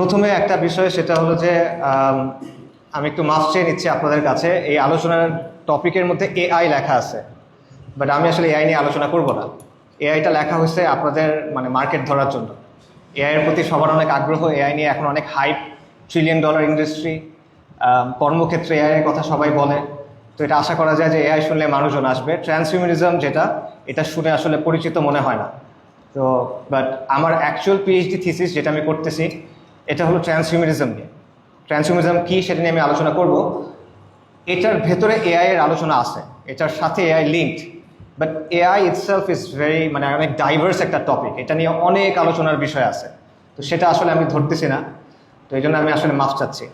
প্রথমে একটা বিষয় সেটা হলো যে আমি একটু মাফ চেয়ে নিচ্ছি আপনাদের কাছে। এই আলোচনার টপিকের মধ্যে এআই লেখা আছে, বাট আমি আসলে এআই নিয়ে আলোচনা করব না। এআইটা লেখা হয়েছে আপনাদের মার্কেট ধরার জন্য। এআই এর প্রতি সবার অনেক আগ্রহ, এআই নিয়ে এখন অনেক হাইপ, $1 ট্রিলিয়ন ইন্ডাস্ট্রি, কর্মক্ষেত্রে এআই এর কথা সবাই বলে। তো এটা আশা করা যায় যে এআই শুনলে মানুষজন আসবে। ট্রান্সহিউম্যানিজম যেটা, এটা শুনে আসলে পরিচিত মনে হয় না। তো বাট আমার অ্যাকচুয়াল পিএইচডি থিসিস যেটা আমি করতেছি এটা হলো ট্রান্সহিউম্যানিজম নিয়ে। ট্রান্সহিউম্যানিজম কী সেটা নিয়ে আমি আলোচনা করব। এটার ভেতরে এআই এর আলোচনা আছে, এটার সাথে AI linked, but AI itself is very অনেক ডাইভার্স একটা টপিক। এটা নিয়ে অনেক আলোচনার বিষয় আছে, তো সেটা আসলে আমি ধরতেছি না। তো এই জন্য আমি আসলে মাফ চাচ্ছি।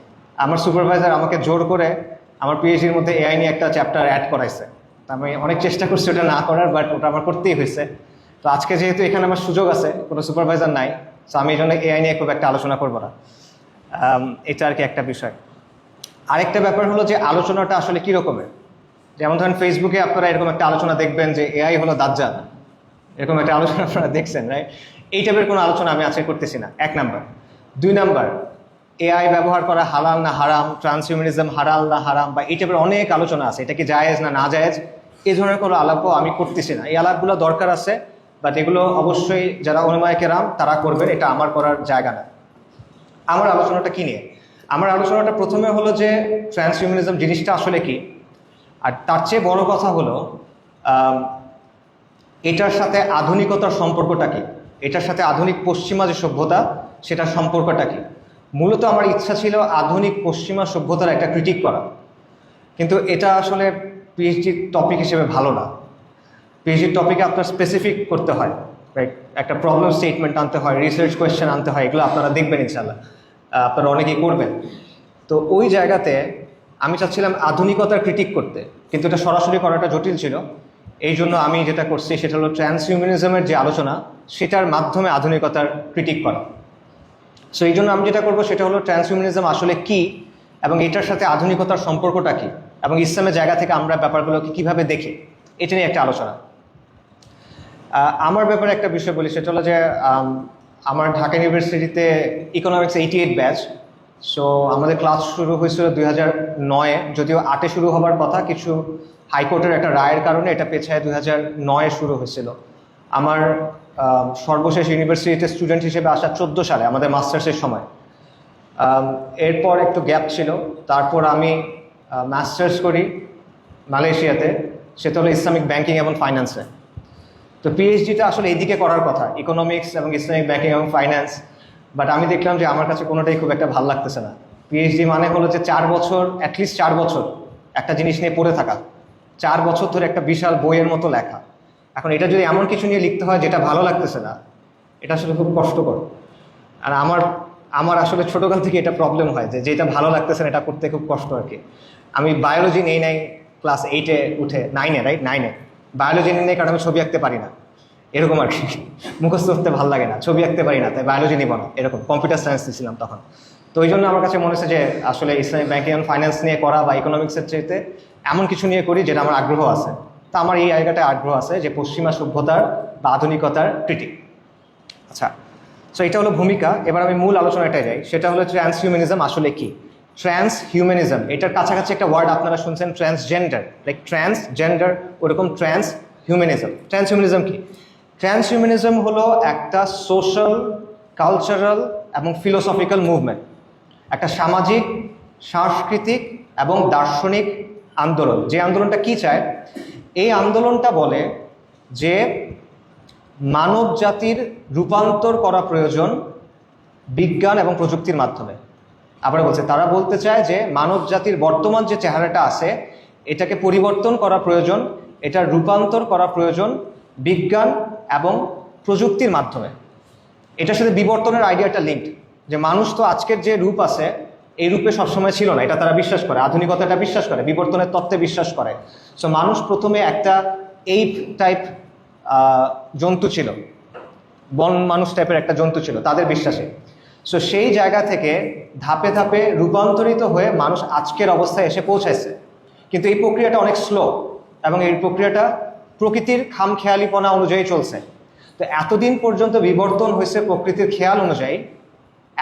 আমার সুপারভাইজার আমাকে জোর করে আমার পিএইচডির মধ্যে এআই নিয়ে একটা চ্যাপ্টার অ্যাড করাইছে। আমি অনেক চেষ্টা করছি ওটা না করার, বাট ওটা আমার করতেই হয়েছে। তো আজকে যেহেতু এখানে আমার সুযোগ আছে, কোনো সুপারভাইজার নাই, তো আমি এই জন্য এআই নিয়ে খুব একটা আলোচনা করবো না। এটা আর কি একটা বিষয়। আরেকটা ব্যাপার হলো যে আলোচনাটা আসলে কী রকমের। যেমন ধরেন ফেসবুকে আপনারা এরকম একটা আলোচনা দেখবেন যে এআই হলো দাজ্জাল, এরকম একটা আলোচনা আপনারা দেখছেন, রাইট? এই টাইপের কোনো আলোচনা আমি আজকে করতেছি না, 1 নাম্বার। 2 নাম্বার, এআই ব্যবহার করা হালাল না হারাম, ট্রান্সহিউম্যানিজম হালাল না হারাম, বা এই টাইপের অনেক আলোচনা আছে, এটা কি জায়েজ না না জায়েজ, এই ধরনের কোনো আলাপও আমি করতেছি না। এই আলাপগুলো দরকার আছে, বাট এগুলো অবশ্যই যারা উলামায়ে কেরাম তারা করবেন, এটা আমার করার জায়গা না। আমার আলোচনাটা কী নিয়ে? আমার আলোচনাটা প্রথমে হলো যে ট্রান্সহিউম্যানিজম জিনিসটা আসলে কি, আর তার চেয়ে বড় কথা হলো এটার সাথে আধুনিকতার সম্পর্কটা কি, এটার সাথে আধুনিক পশ্চিমা যে সভ্যতা সেটার সম্পর্কটা কি। মূলত আমার ইচ্ছা ছিল আধুনিক পশ্চিমা সভ্যতার একটা ক্রিটিক করা, কিন্তু এটা আসলে পিএইচডির টপিক হিসেবে ভালো না। পিএইচডির টপিকে আপনার স্পেসিফিক করতে হয়, রাইট? একটা প্রবলেম স্টেটমেন্ট আনতে হয়, রিসার্চ কোয়েশ্চেন আনতে হয়, এগুলো আপনারা দেখবেন ইনশাল্লাহ, আপনারা অনেকেই করবেন। তো ওই জায়গাতে আমি চাচ্ছিলাম আধুনিকতার ক্রিটিক করতে, কিন্তু এটা সরাসরি করাটা জটিল ছিল। এই জন্য আমি যেটা করছি সেটা হলো ট্রান্সহিউম্যানিজমের যে আলোচনা সেটার মাধ্যমে আধুনিকতার ক্রিটিক করা। সো এই জন্য আমি যেটা করবো সেটা হলো ট্রান্সহিউম্যানিজম আসলে কি, এবং এটার সাথে আধুনিকতার সম্পর্কটা কী, এবং ইসলামের জায়গা থেকে আমরা ব্যাপারগুলোকে কীভাবে দেখি, এটা নিয়ে একটা আলোচনা। আমার ব্যাপারে একটা বিষয় বলি, সেটা হলো যে আমার ঢাকা ইউনিভার্সিটিতে ইকোনমিক্স 88 ব্যাচ। সো আমাদের ক্লাস শুরু হয়েছিল 2009-এ, যদিও 8-এ শুরু হবার কথা, কিছু হাইকোর্টের একটা রায়ের কারণে এটা পেছায় 2009-এ শুরু হয়েছিল। আমার সর্বশেষ ইউনিভার্সিটিতে স্টুডেন্ট হিসেবে আসা 14 সালে, আমাদের মাস্টার্সের সময়। এরপর একটু গ্যাপ ছিল, তারপর আমি মাস্টার্স করি মালয়েশিয়াতে, সেটা হলো ইসলামিক ব্যাংকিং এবং ফাইন্যান্সে। তো পিএইচডিটা আসলে এইদিকে করার কথা, ইকোনমিক্স এবং ইসলামিক ব্যাংকিং এবং ফাইন্যান্স, বাট আমি দেখলাম যে আমার কাছে কোনোটাই খুব একটা ভালো লাগতেছে না। পিএইচডি মানে হলো যে 4 বছর, অ্যাটলিস্ট 4 বছর একটা জিনিস নিয়ে পড়ে থাকা, 4 বছর ধরে একটা বিশাল বইয়ের মতো লেখা। এখন এটা যদি এমন কিছু নিয়ে লিখতে হয় যেটা ভালো লাগতেছে না, এটা আসলে খুব কষ্টকর। আর আমার আসলে ছোটোকাল থেকে এটা প্রবলেম হয় যে যেটা ভালো লাগতেছে না এটা করতে খুব কষ্ট আর কি। আমি বায়োলজি নেই ক্লাস 8-এ উঠে, 9-এ, রাইট, 9-এ বায়োলজি নেই কারণ আমি ছবি আঁকতে পারি না, এরকম আর কি। মুখস্থ করতে ভালো লাগে না, ছবি আঁকতে পারি না, তাই বায়োলজি নিব না, এরকম। কম্পিউটার সায়েন্স নিয়েছিলাম তখন। তো ওই জন্য আমার কাছে মনে হচ্ছে যে আসলে ইসলামিক ব্যাংকিং অ্যান্ড ফাইন্যান্স নিয়ে করা বা ইকোনমিক্সের চাইতে এমন কিছু নিয়ে করি যেটা আমার আগ্রহ আছে। তা আমার এই জায়গাটায় আগ্রহ আছে যে পশ্চিমা সভ্যতার বা আধুনিকতার ক্রিটিক। আচ্ছা, সো এটা হলো ভূমিকা। এবার আমি মূল আলোচনাটায় যাই, সেটা হলো ট্রান্সহিউম্যানিজম আসলে কি। ট্রান্সহিউম্যানিজম, এটার কাছাকাছি একটা ওয়ার্ড আপনারা শুনছেন, ট্রান্সজেন্ডার, লাইক ট্রান্সজেন্ডার, ওরকম ট্রান্সহিউম্যানিজম। ট্রান্সহিউম্যানিজম কি? ট্রান্সহিউম্যানিজম হলো একটা সোশ্যাল, কালচারাল এবং ফিলোসফিক্যাল মুভমেন্ট, একটা সামাজিক, সাংস্কৃতিক এবং দার্শনিক আন্দোলন। যে আন্দোলনটা কি চায়? এই আন্দোলনটা বলে যে মানব জাতির রূপান্তর করা প্রয়োজন বিজ্ঞান এবং প্রযুক্তির মাধ্যমে। আবার বলছে, তারা বলতে চায় যে মানব জাতির বর্তমান যে চেহারাটা আছে এটাকে পরিবর্তন করা প্রয়োজন, এটার রূপান্তর করা প্রয়োজন বিজ্ঞান এবং প্রযুক্তির মাধ্যমে। এটার সাথে বিবর্তনের আইডিয়াটা লিঙ্কড, যে মানুষ তো আজকের যে রূপ আছে এই রূপে সবসময় ছিল না, এটা তারা বিশ্বাস করে, আধুনিকতাটা বিশ্বাস করে, বিবর্তনের তত্ত্বে বিশ্বাস করে। সো মানুষ প্রথমে একটা এইপ টাইপ জন্তু ছিল, বন মানুষ টাইপের একটা জন্তু ছিল তাদের বিশ্বাসে। সো সেই জায়গা থেকে ধাপে ধাপে রূপান্তরিত হয়ে মানুষ আজকের অবস্থায় এসে পৌঁছাইছে। কিন্তু এই প্রক্রিয়াটা অনেক স্লো, এবং এই প্রক্রিয়াটা প্রকৃতির খামখেয়ালিপনা অনুযায়ী চলছে। তো এতদিন পর্যন্ত বিবর্তন হয়েছে প্রকৃতির খেয়াল অনুযায়ী,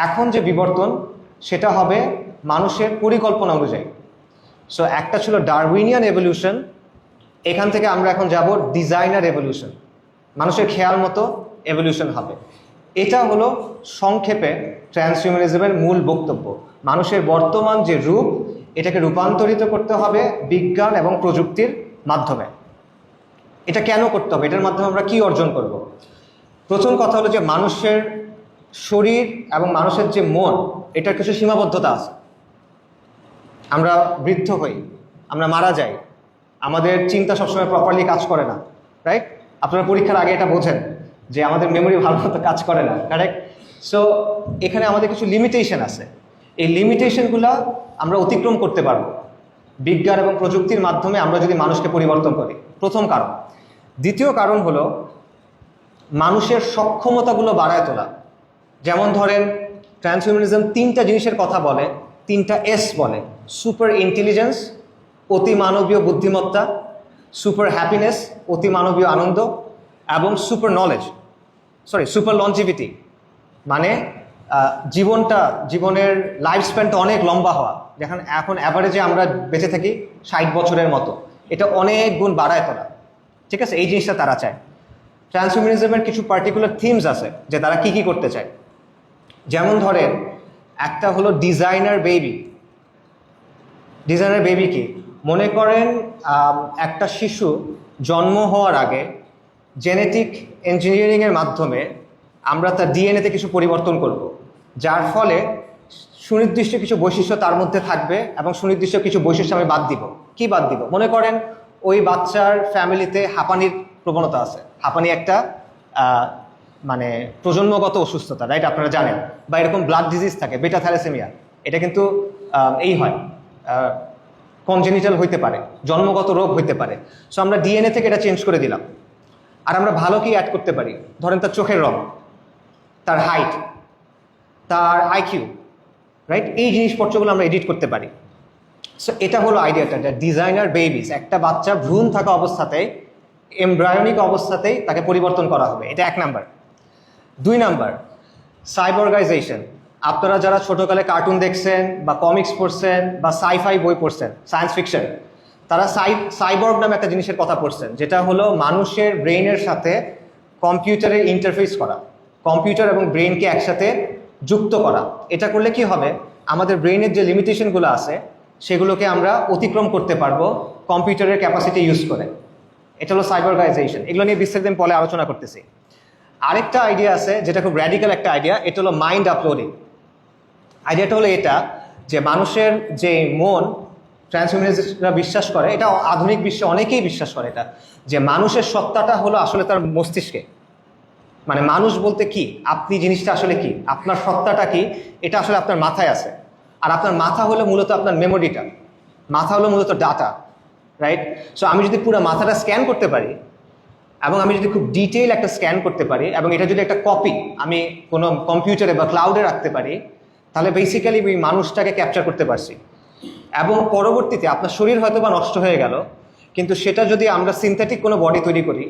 এখন যে বিবর্তন সেটা হবে মানুষের পরিকল্পনা অনুযায়ী। সো একটা ছিল ডারউইনিয়ান এভলিউশন, এখান থেকে আমরা এখন যাব ডিজাইনার এভলিউশন, মানুষের খেয়াল মতো এভলিউশন হবে। এটা হলো সংক্ষেপে ট্রান্সহিউম্যানিজমের মূল বক্তব্য। মানুষের বর্তমান যে রূপ, এটাকে রূপান্তরিত করতে হবে বিজ্ঞান এবং প্রযুক্তির মাধ্যমে। এটা কেন করতে হবে, এটার মাধ্যমে আমরা কি অর্জন করব? প্রথম কথা হলো যে মানুষের শরীর এবং মানুষের যে মন, এটার কিছু সীমাবদ্ধতা আছে। আমরা বৃদ্ধ হই, আমরা মারা যাই, আমাদের চিন্তা সবসময় প্রপারলি কাজ করে না, রাইট? আপনারা পরীক্ষার আগে এটা বোঝেন যে আমাদের মেমোরি ভালো মতো কাজ করে না, কারেক্ট? সো এখানে আমাদের কিছু লিমিটেশন আছে। এই লিমিটেশনগুলো আমরা অতিক্রম করতে পারবো বিজ্ঞান এবং প্রযুক্তির মাধ্যমে, আমরা যদি মানুষকে পরিবর্তন করি। প্রথম কারণ। দ্বিতীয় কারণ হলো মানুষের সক্ষমতাগুলো বাড়ায় তোলা। যেমন ধরেন ট্রান্সহিউম্যানিজম 3টা জিনিসের কথা বলে, 3টা এস বলে: সুপার ইন্টেলিজেন্স, অতি মানবীয় বুদ্ধিমত্তা; সুপার হ্যাপিনেস, অতি মানবীয় আনন্দ; এবং সুপার নলেজ, সুপার লঞ্জিভিটি, মানে জীবনের লাইফ স্প্যানটা অনেক লম্বা হওয়া। যেখানে এখন অ্যাভারেজে আমরা বেঁচে থাকি 60 বছরের মতো, এটা অনেক গুণ বাড়ায় তোলা। ঠিক আছে, এই জিনিসটা তারা চায়। ট্রান্সহিউম্যানিজমের কিছু পার্টিকুলার থিমস আছে যে তারা কি করতে চায়। যেমন ধরেন একটা হলো ডিজাইনার বেবি। ডিজাইনার বেবি কি? মনে করেন একটা শিশু জন্ম হওয়ার আগে জেনেটিক ইঞ্জিনিয়ারিংয়ের মাধ্যমে আমরা তার ডিএনএতে কিছু পরিবর্তন করব, যার ফলে সুনির্দিষ্ট কিছু বৈশিষ্ট্য তার মধ্যে থাকবে এবং সুনির্দিষ্ট কিছু বৈশিষ্ট্য আমি বাদ দিব। কি বাদ দিব? মনে করেন ওই বাচ্চার ফ্যামিলিতে হাঁপানির প্রবণতা আছে। হাঁপানি একটা মানে প্রজন্মগত অসুস্থতা, রাইট? আপনারা জানেন। বা এরকম ব্লাড ডিজিজ থাকে, বেটা থ্যালাসেমিয়া, এটা কিন্তু এই হয়, কনজেনিটাল হইতে পারে, জন্মগত রোগ হইতে পারে। সো আমরা ডিএনএ থেকে এটা চেঞ্জ করে দিলাম। আর আমরা ভালো কি অ্যাড করতে পারি? ধরেন তার চোখের রং, তার হাইট, তার আইকিউ, রাইট? এই জিনিসপত্রগুলো আমরা এডিট করতে পারি। সো এটা হলো আইডিয়াটা, ডিজাইনার বেবিস। একটা বাচ্চা ভ্রূণ থাকা অবস্থাতেই, এমব্রায়োনিক অবস্থাতেই তাকে পরিবর্তন করা হবে। এটা 1 নাম্বার। 2 নাম্বার, সাইবর্গাইজেশন। আপনারা যারা ছোটকালে কার্টুন দেখছেন বা কমিক্স পড়ছেন বা সাইফাই বই পড়ছেন, সায়েন্স ফিকশন, তারা সাইবর্গ নামে একটা জিনিসের কথা পড়ছেন, যেটা হলো মানুষের ব্রেইনের সাথে কম্পিউটারের ইন্টারফেস করা, কম্পিউটার এবং ব্রেইনকে একসাথে যুক্ত করা। এটা করলে কি হবে? আমাদের ব্রেইনের যে লিমিটেশনগুলো আছে সেগুলোকে আমরা অতিক্রম করতে পারবো কম্পিউটারের ক্যাপাসিটি ইউজ করে। এটা হলো সাইবর্গাইজেশন। এগুলো নিয়ে বিস্তারিত পরে আলোচনা করতেছি। আরেকটা আইডিয়া আছে যেটা খুব র্যাডিক্যাল একটা আইডিয়া, এটা হলো মাইন্ড আপলোডিং। আইডিয়াটা হলো এটা যে মানুষের যে মন, ট্রান্সহিউম্যানিস্টরা বিশ্বাস করে, এটা আধুনিক বিশ্বে অনেকেই বিশ্বাস করে, এটা যে মানুষের সত্তাটা হলো আসলে তার মস্তিষ্কে। মানে মানুষ বলতে কি, আপনি জিনিসটা আসলে কি, আপনার সত্তাটা কি, এটা আসলে আপনার মাথায় আছে। আর আপনার মাথা হলো মূলত আপনার মেমোরিটা, মাথা হলো মূলত ডাটা, রাইট? সো আমি যদি পুরো মাথাটা স্ক্যান করতে পারি এবং আমি যদি খুব ডিটেইল একটা স্ক্যান করতে পারি এবং এটা যদি একটা কপি আমি কোনো কম্পিউটারে বা ক্লাউডে রাখতে পারি, তাহলে বেসিক্যালি ওই মানুষটাকে ক্যাপচার করতে পারছি। এবং পরবর্তীতে আপনার শরীর হয়তো বা নষ্ট হয়ে গেল, কিন্তু সেটা যদি আমরা সিনথেটিক কোনো বডি তৈরি করি,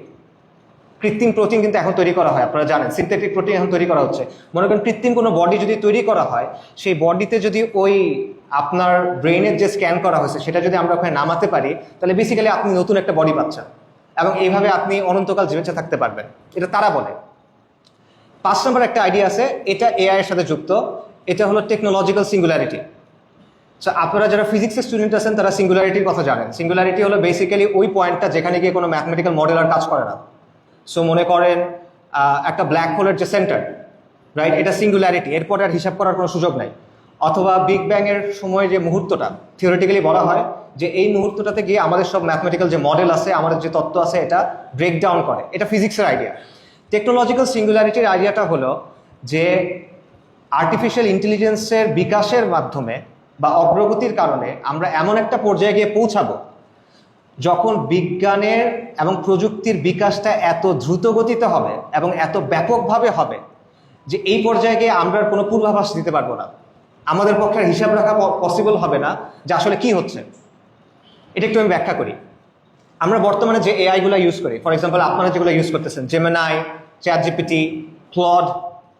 কৃত্রিম প্রোটিন কিন্তু এখন তৈরি করা হয়, আপনারা জানেন সিনথেটিক প্রোটিন এখন তৈরি করা হচ্ছে। মনে করেন কৃত্রিম কোনো বডি যদি তৈরি করা হয়, সেই বডিতে যদি ওই আপনার ব্রেইনের যে স্ক্যান করা হয়েছে সেটা যদি আমরা ওখানে নামাতে পারি, তাহলে বেসিক্যালি আপনি নতুন একটা বডি পাচ্ছেন এবং এইভাবে আপনি অনন্তকাল বেঁচে থাকতে পারবেন। এটা তারা বলে। 5 নম্বর একটা আইডিয়া আছে, এটা এআই এর সাথে যুক্ত। এটা হলো টেকনোলজিক্যাল সিঙ্গুলারিটি। সো আপনারা যারা ফিজিক্সের স্টুডেন্ট আছেন তারা সিঙ্গুলারিটির কথা জানেন। সিঙ্গুলারিটি হলো বেসিক্যালি ওই পয়েন্টটা যেখানে গিয়ে কোনো ম্যাথমেটিক্যাল মডেল আর কাজ করে না। সো মনে করেন একটা ব্ল্যাক হোলের যে সেন্টার, রাইট, এটা সিঙ্গুলারিটি, এরপরে আর হিসাব করার কোনো সুযোগ নাই। অথবা বিগ ব্যাং এর সময় যে মুহূর্তটা থিওরিটিক্যালি বলা হয় যে এই মুহূর্তটাতে গিয়ে আমাদের সব ম্যাথমেটিক্যাল যে মডেল আছে, আমাদের যে তত্ত্ব আছে, এটা ব্রেকডাউন করে। এটা ফিজিক্সের আইডিয়া। টেকনোলজিক্যাল সিঙ্গুলারিটির আইডিয়াটা হলো যে আর্টিফিশিয়াল ইন্টেলিজেন্সের বিকাশের মাধ্যমে বা অগ্রগতির কারণে আমরা এমন একটা পর্যায়ে গিয়ে পৌঁছাবো যখন বিজ্ঞানের এবং প্রযুক্তির বিকাশটা এত দ্রুত গতিতে হবে এবং এত ব্যাপকভাবে হবে যে এই পর্যায়ে গিয়ে আমরা কোনো পূর্বাভাস দিতে পারবো না। আমাদের পক্ষে হিসাব রাখা পসিবল হবে না যে আসলে কি হচ্ছে। এটা একটু আমি ব্যাখ্যা করি। আমরা বর্তমানে যে এআইগুলো ইউজ করি, ফর এক্সাম্পল আপনারা যেগুলো ইউজ করতেছেন, Gemini, ChatGPT, Claude,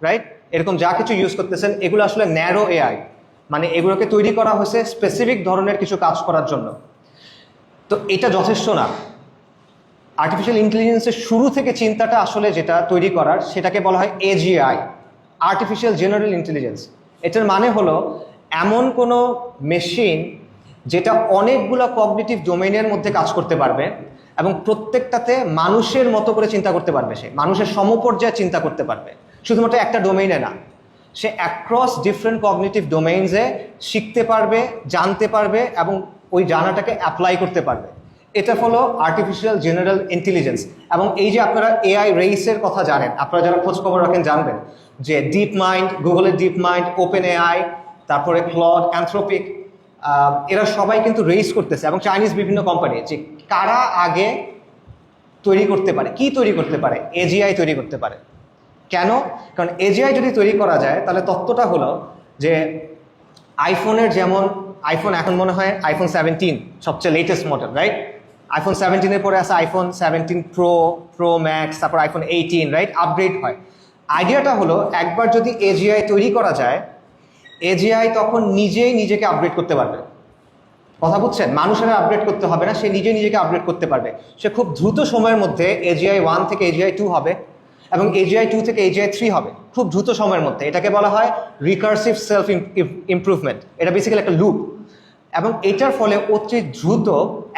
right, এরকম যা কিছু ইউজ করতেছেন এগুলো আসলে ন্যারো এআই, মানে এগুলোকে তৈরি করা হয়েছে স্পেসিফিক ধরনের কিছু কাজ করার জন্য। তো এটা যথেষ্ট না। আর্টিফিশিয়াল ইন্টেলিজেন্সের শুরু থেকে চিন্তাটা আসলে যেটা তৈরি করার, সেটাকে বলা হয় এজিআই, আর্টিফিশিয়াল জেনারেল ইন্টেলিজেন্স। এটার মানে হলো এমন কোনো মেশিন যেটা অনেকগুলো কগনিটিভ ডোমেইনের মধ্যে কাজ করতে পারবে এবং প্রত্যেকটাতে মানুষের মতো করে চিন্তা করতে পারবে, সে মানুষের সমপর্যায়ে চিন্তা করতে পারবে, শুধুমাত্র একটা ডোমেইনে না, সে অ্যাক্রস ডিফারেন্ট কগনিটিভ ডোমেইনসে শিখতে পারবে, জানতে পারবে এবং ওই জানাটাকে অ্যাপ্লাই করতে পারবে। এটা হলো আর্টিফিশিয়াল জেনারেল ইন্টেলিজেন্স। এবং এই যে আপনারা এআই রেইসের কথা জানেন, আপনারা যারা খোঁজ খবর রাখেন জানবেন যে ডিপ মাইন্ড, গুগলের ডিপ মাইন্ড, ওপেন এআই, তারপরে ক্লড, অ্যানথ্রোপিক, এরা সবাই কিন্তু রেইস করতেছে, এবং চাইনিজ বিভিন্ন কোম্পানি, যে কারা আগে তৈরি করতে পারে, কি তৈরি করতে পারে, এজিআই তৈরি করতে পারে। কেন? কারণ এজিআই যদি তৈরি করা যায় তাহলে তত্ত্বটা হলো যে আইফোনের যেমন, আইফোন এখন মনে হয় আইফোন 17 সবচেয়ে লেটেস্ট মডেল, রাইট? আইফোন 17-এর পরে আছে আইফোন 17 প্রো, প্রো ম্যাক্স, তারপর আইফোন 18, রাইট? আপগ্রেড হয়। আইডিয়াটা হলো একবার যদি এজিআই তৈরি করা যায়, এজিআই তখন নিজেই নিজেকে আপগ্রেড করতে পারবে। কথা বুঝছেন? মানুষেরা আপগ্রেড করতে হবে না, সে নিজে নিজেকে আপগ্রেড করতে পারবে। সে খুব দ্রুত সময়ের মধ্যে এজিআই 1 থেকে এজিআই 2 হবে এবং এজিআই 2 থেকে এজিআই 3 হবে, খুব দ্রুত সময়ের মধ্যে। এটাকে বলা হয় রিকার্সিভ সেলফ ইমপ্রুভমেন্ট। এটা বেসিক্যালি একটা লুপ, এবং এটার ফলে অতি দ্রুত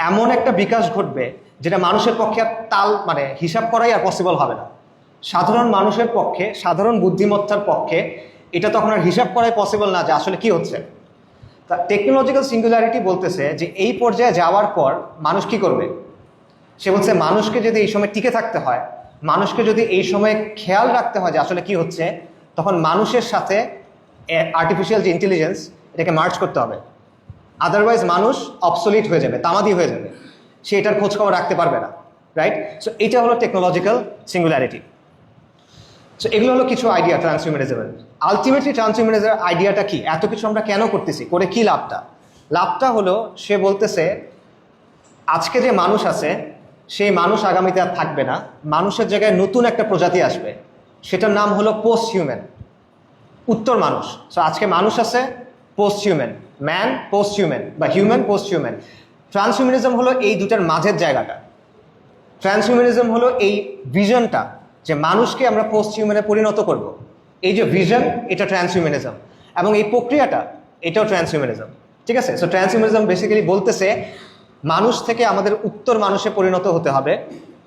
এমন একটা বিকাশ ঘটবে যেটা মানুষের পক্ষে আর মানে হিসাব করাই আর পসিবল হবে না। সাধারণ মানুষের পক্ষে, সাধারণ বুদ্ধিমত্তার পক্ষে এটা তখন আর হিসাব করাই পসিবল না যে আসলে কি হচ্ছে। তা টেকনোলজিক্যাল সিঙ্গুলারিটি বলতেছে যে এই পর্যায়ে যাওয়ার পর মানুষ কি করবে? সে বলছে মানুষকে যদি এই সময় টিকে থাকতে হয়, মানুষকে যদি এই সময় খেয়াল রাখতে হয় যে আসলে কি হচ্ছে, তখন মানুষের সাথে আর্টিফিশিয়াল যে ইন্টেলিজেন্স, এটাকে মার্জ করতে হবে। আদারওয়াইজ মানুষ অবসলিট হয়ে যাবে, তামাদি হয়ে যাবে, সে এটার খোঁজখবর রাখতে পারবে না, রাইট? সো এটা হলো টেকনোলজিক্যাল সিঙ্গুলারিটি। সো এগুলো হলো কিছু আইডিয়া ট্রান্সহিউম্যানিজমের। আলটিমেটলি ট্রান্সহিউম্যানিজমের আইডিয়াটা কি? এত কিছু আমরা কেন করতেছি, করে কি লাভটা? লাভটা হলো সে বলতেছে আজকে যে মানুষ আছে সেই মানুষ আগামীতে আর থাকবে না, মানুষের জায়গায় নতুন একটা প্রজাতি আসবে, সেটার নাম হলো পোস্ট হিউম্যান, উত্তর মানুষ। সো আজকে মানুষ আছে, post human, man post human বা হিউম্যান পোস্ট হিউম্যান। ট্রান্সহিউম্যানিজম হলো এই দুটার মাঝের জায়গাটা। ট্রান্সহিউম্যানিজম হলো এই ভিশনটা যে মানুষকে আমরা পোস্ট হিউম্যানে পরিণত করব, এই যে ভিশন, এটা ট্রান্সহিউম্যানিজম, এবং এই প্রক্রিয়াটা, এটাও ট্রান্সহিউম্যানিজম। ঠিক আছে? সো ট্রান্সহিউম্যানিজম বেসিক্যালি বলতেছে মানুষ থেকে আমাদের উত্তর মানুষে পরিণত হতে হবে,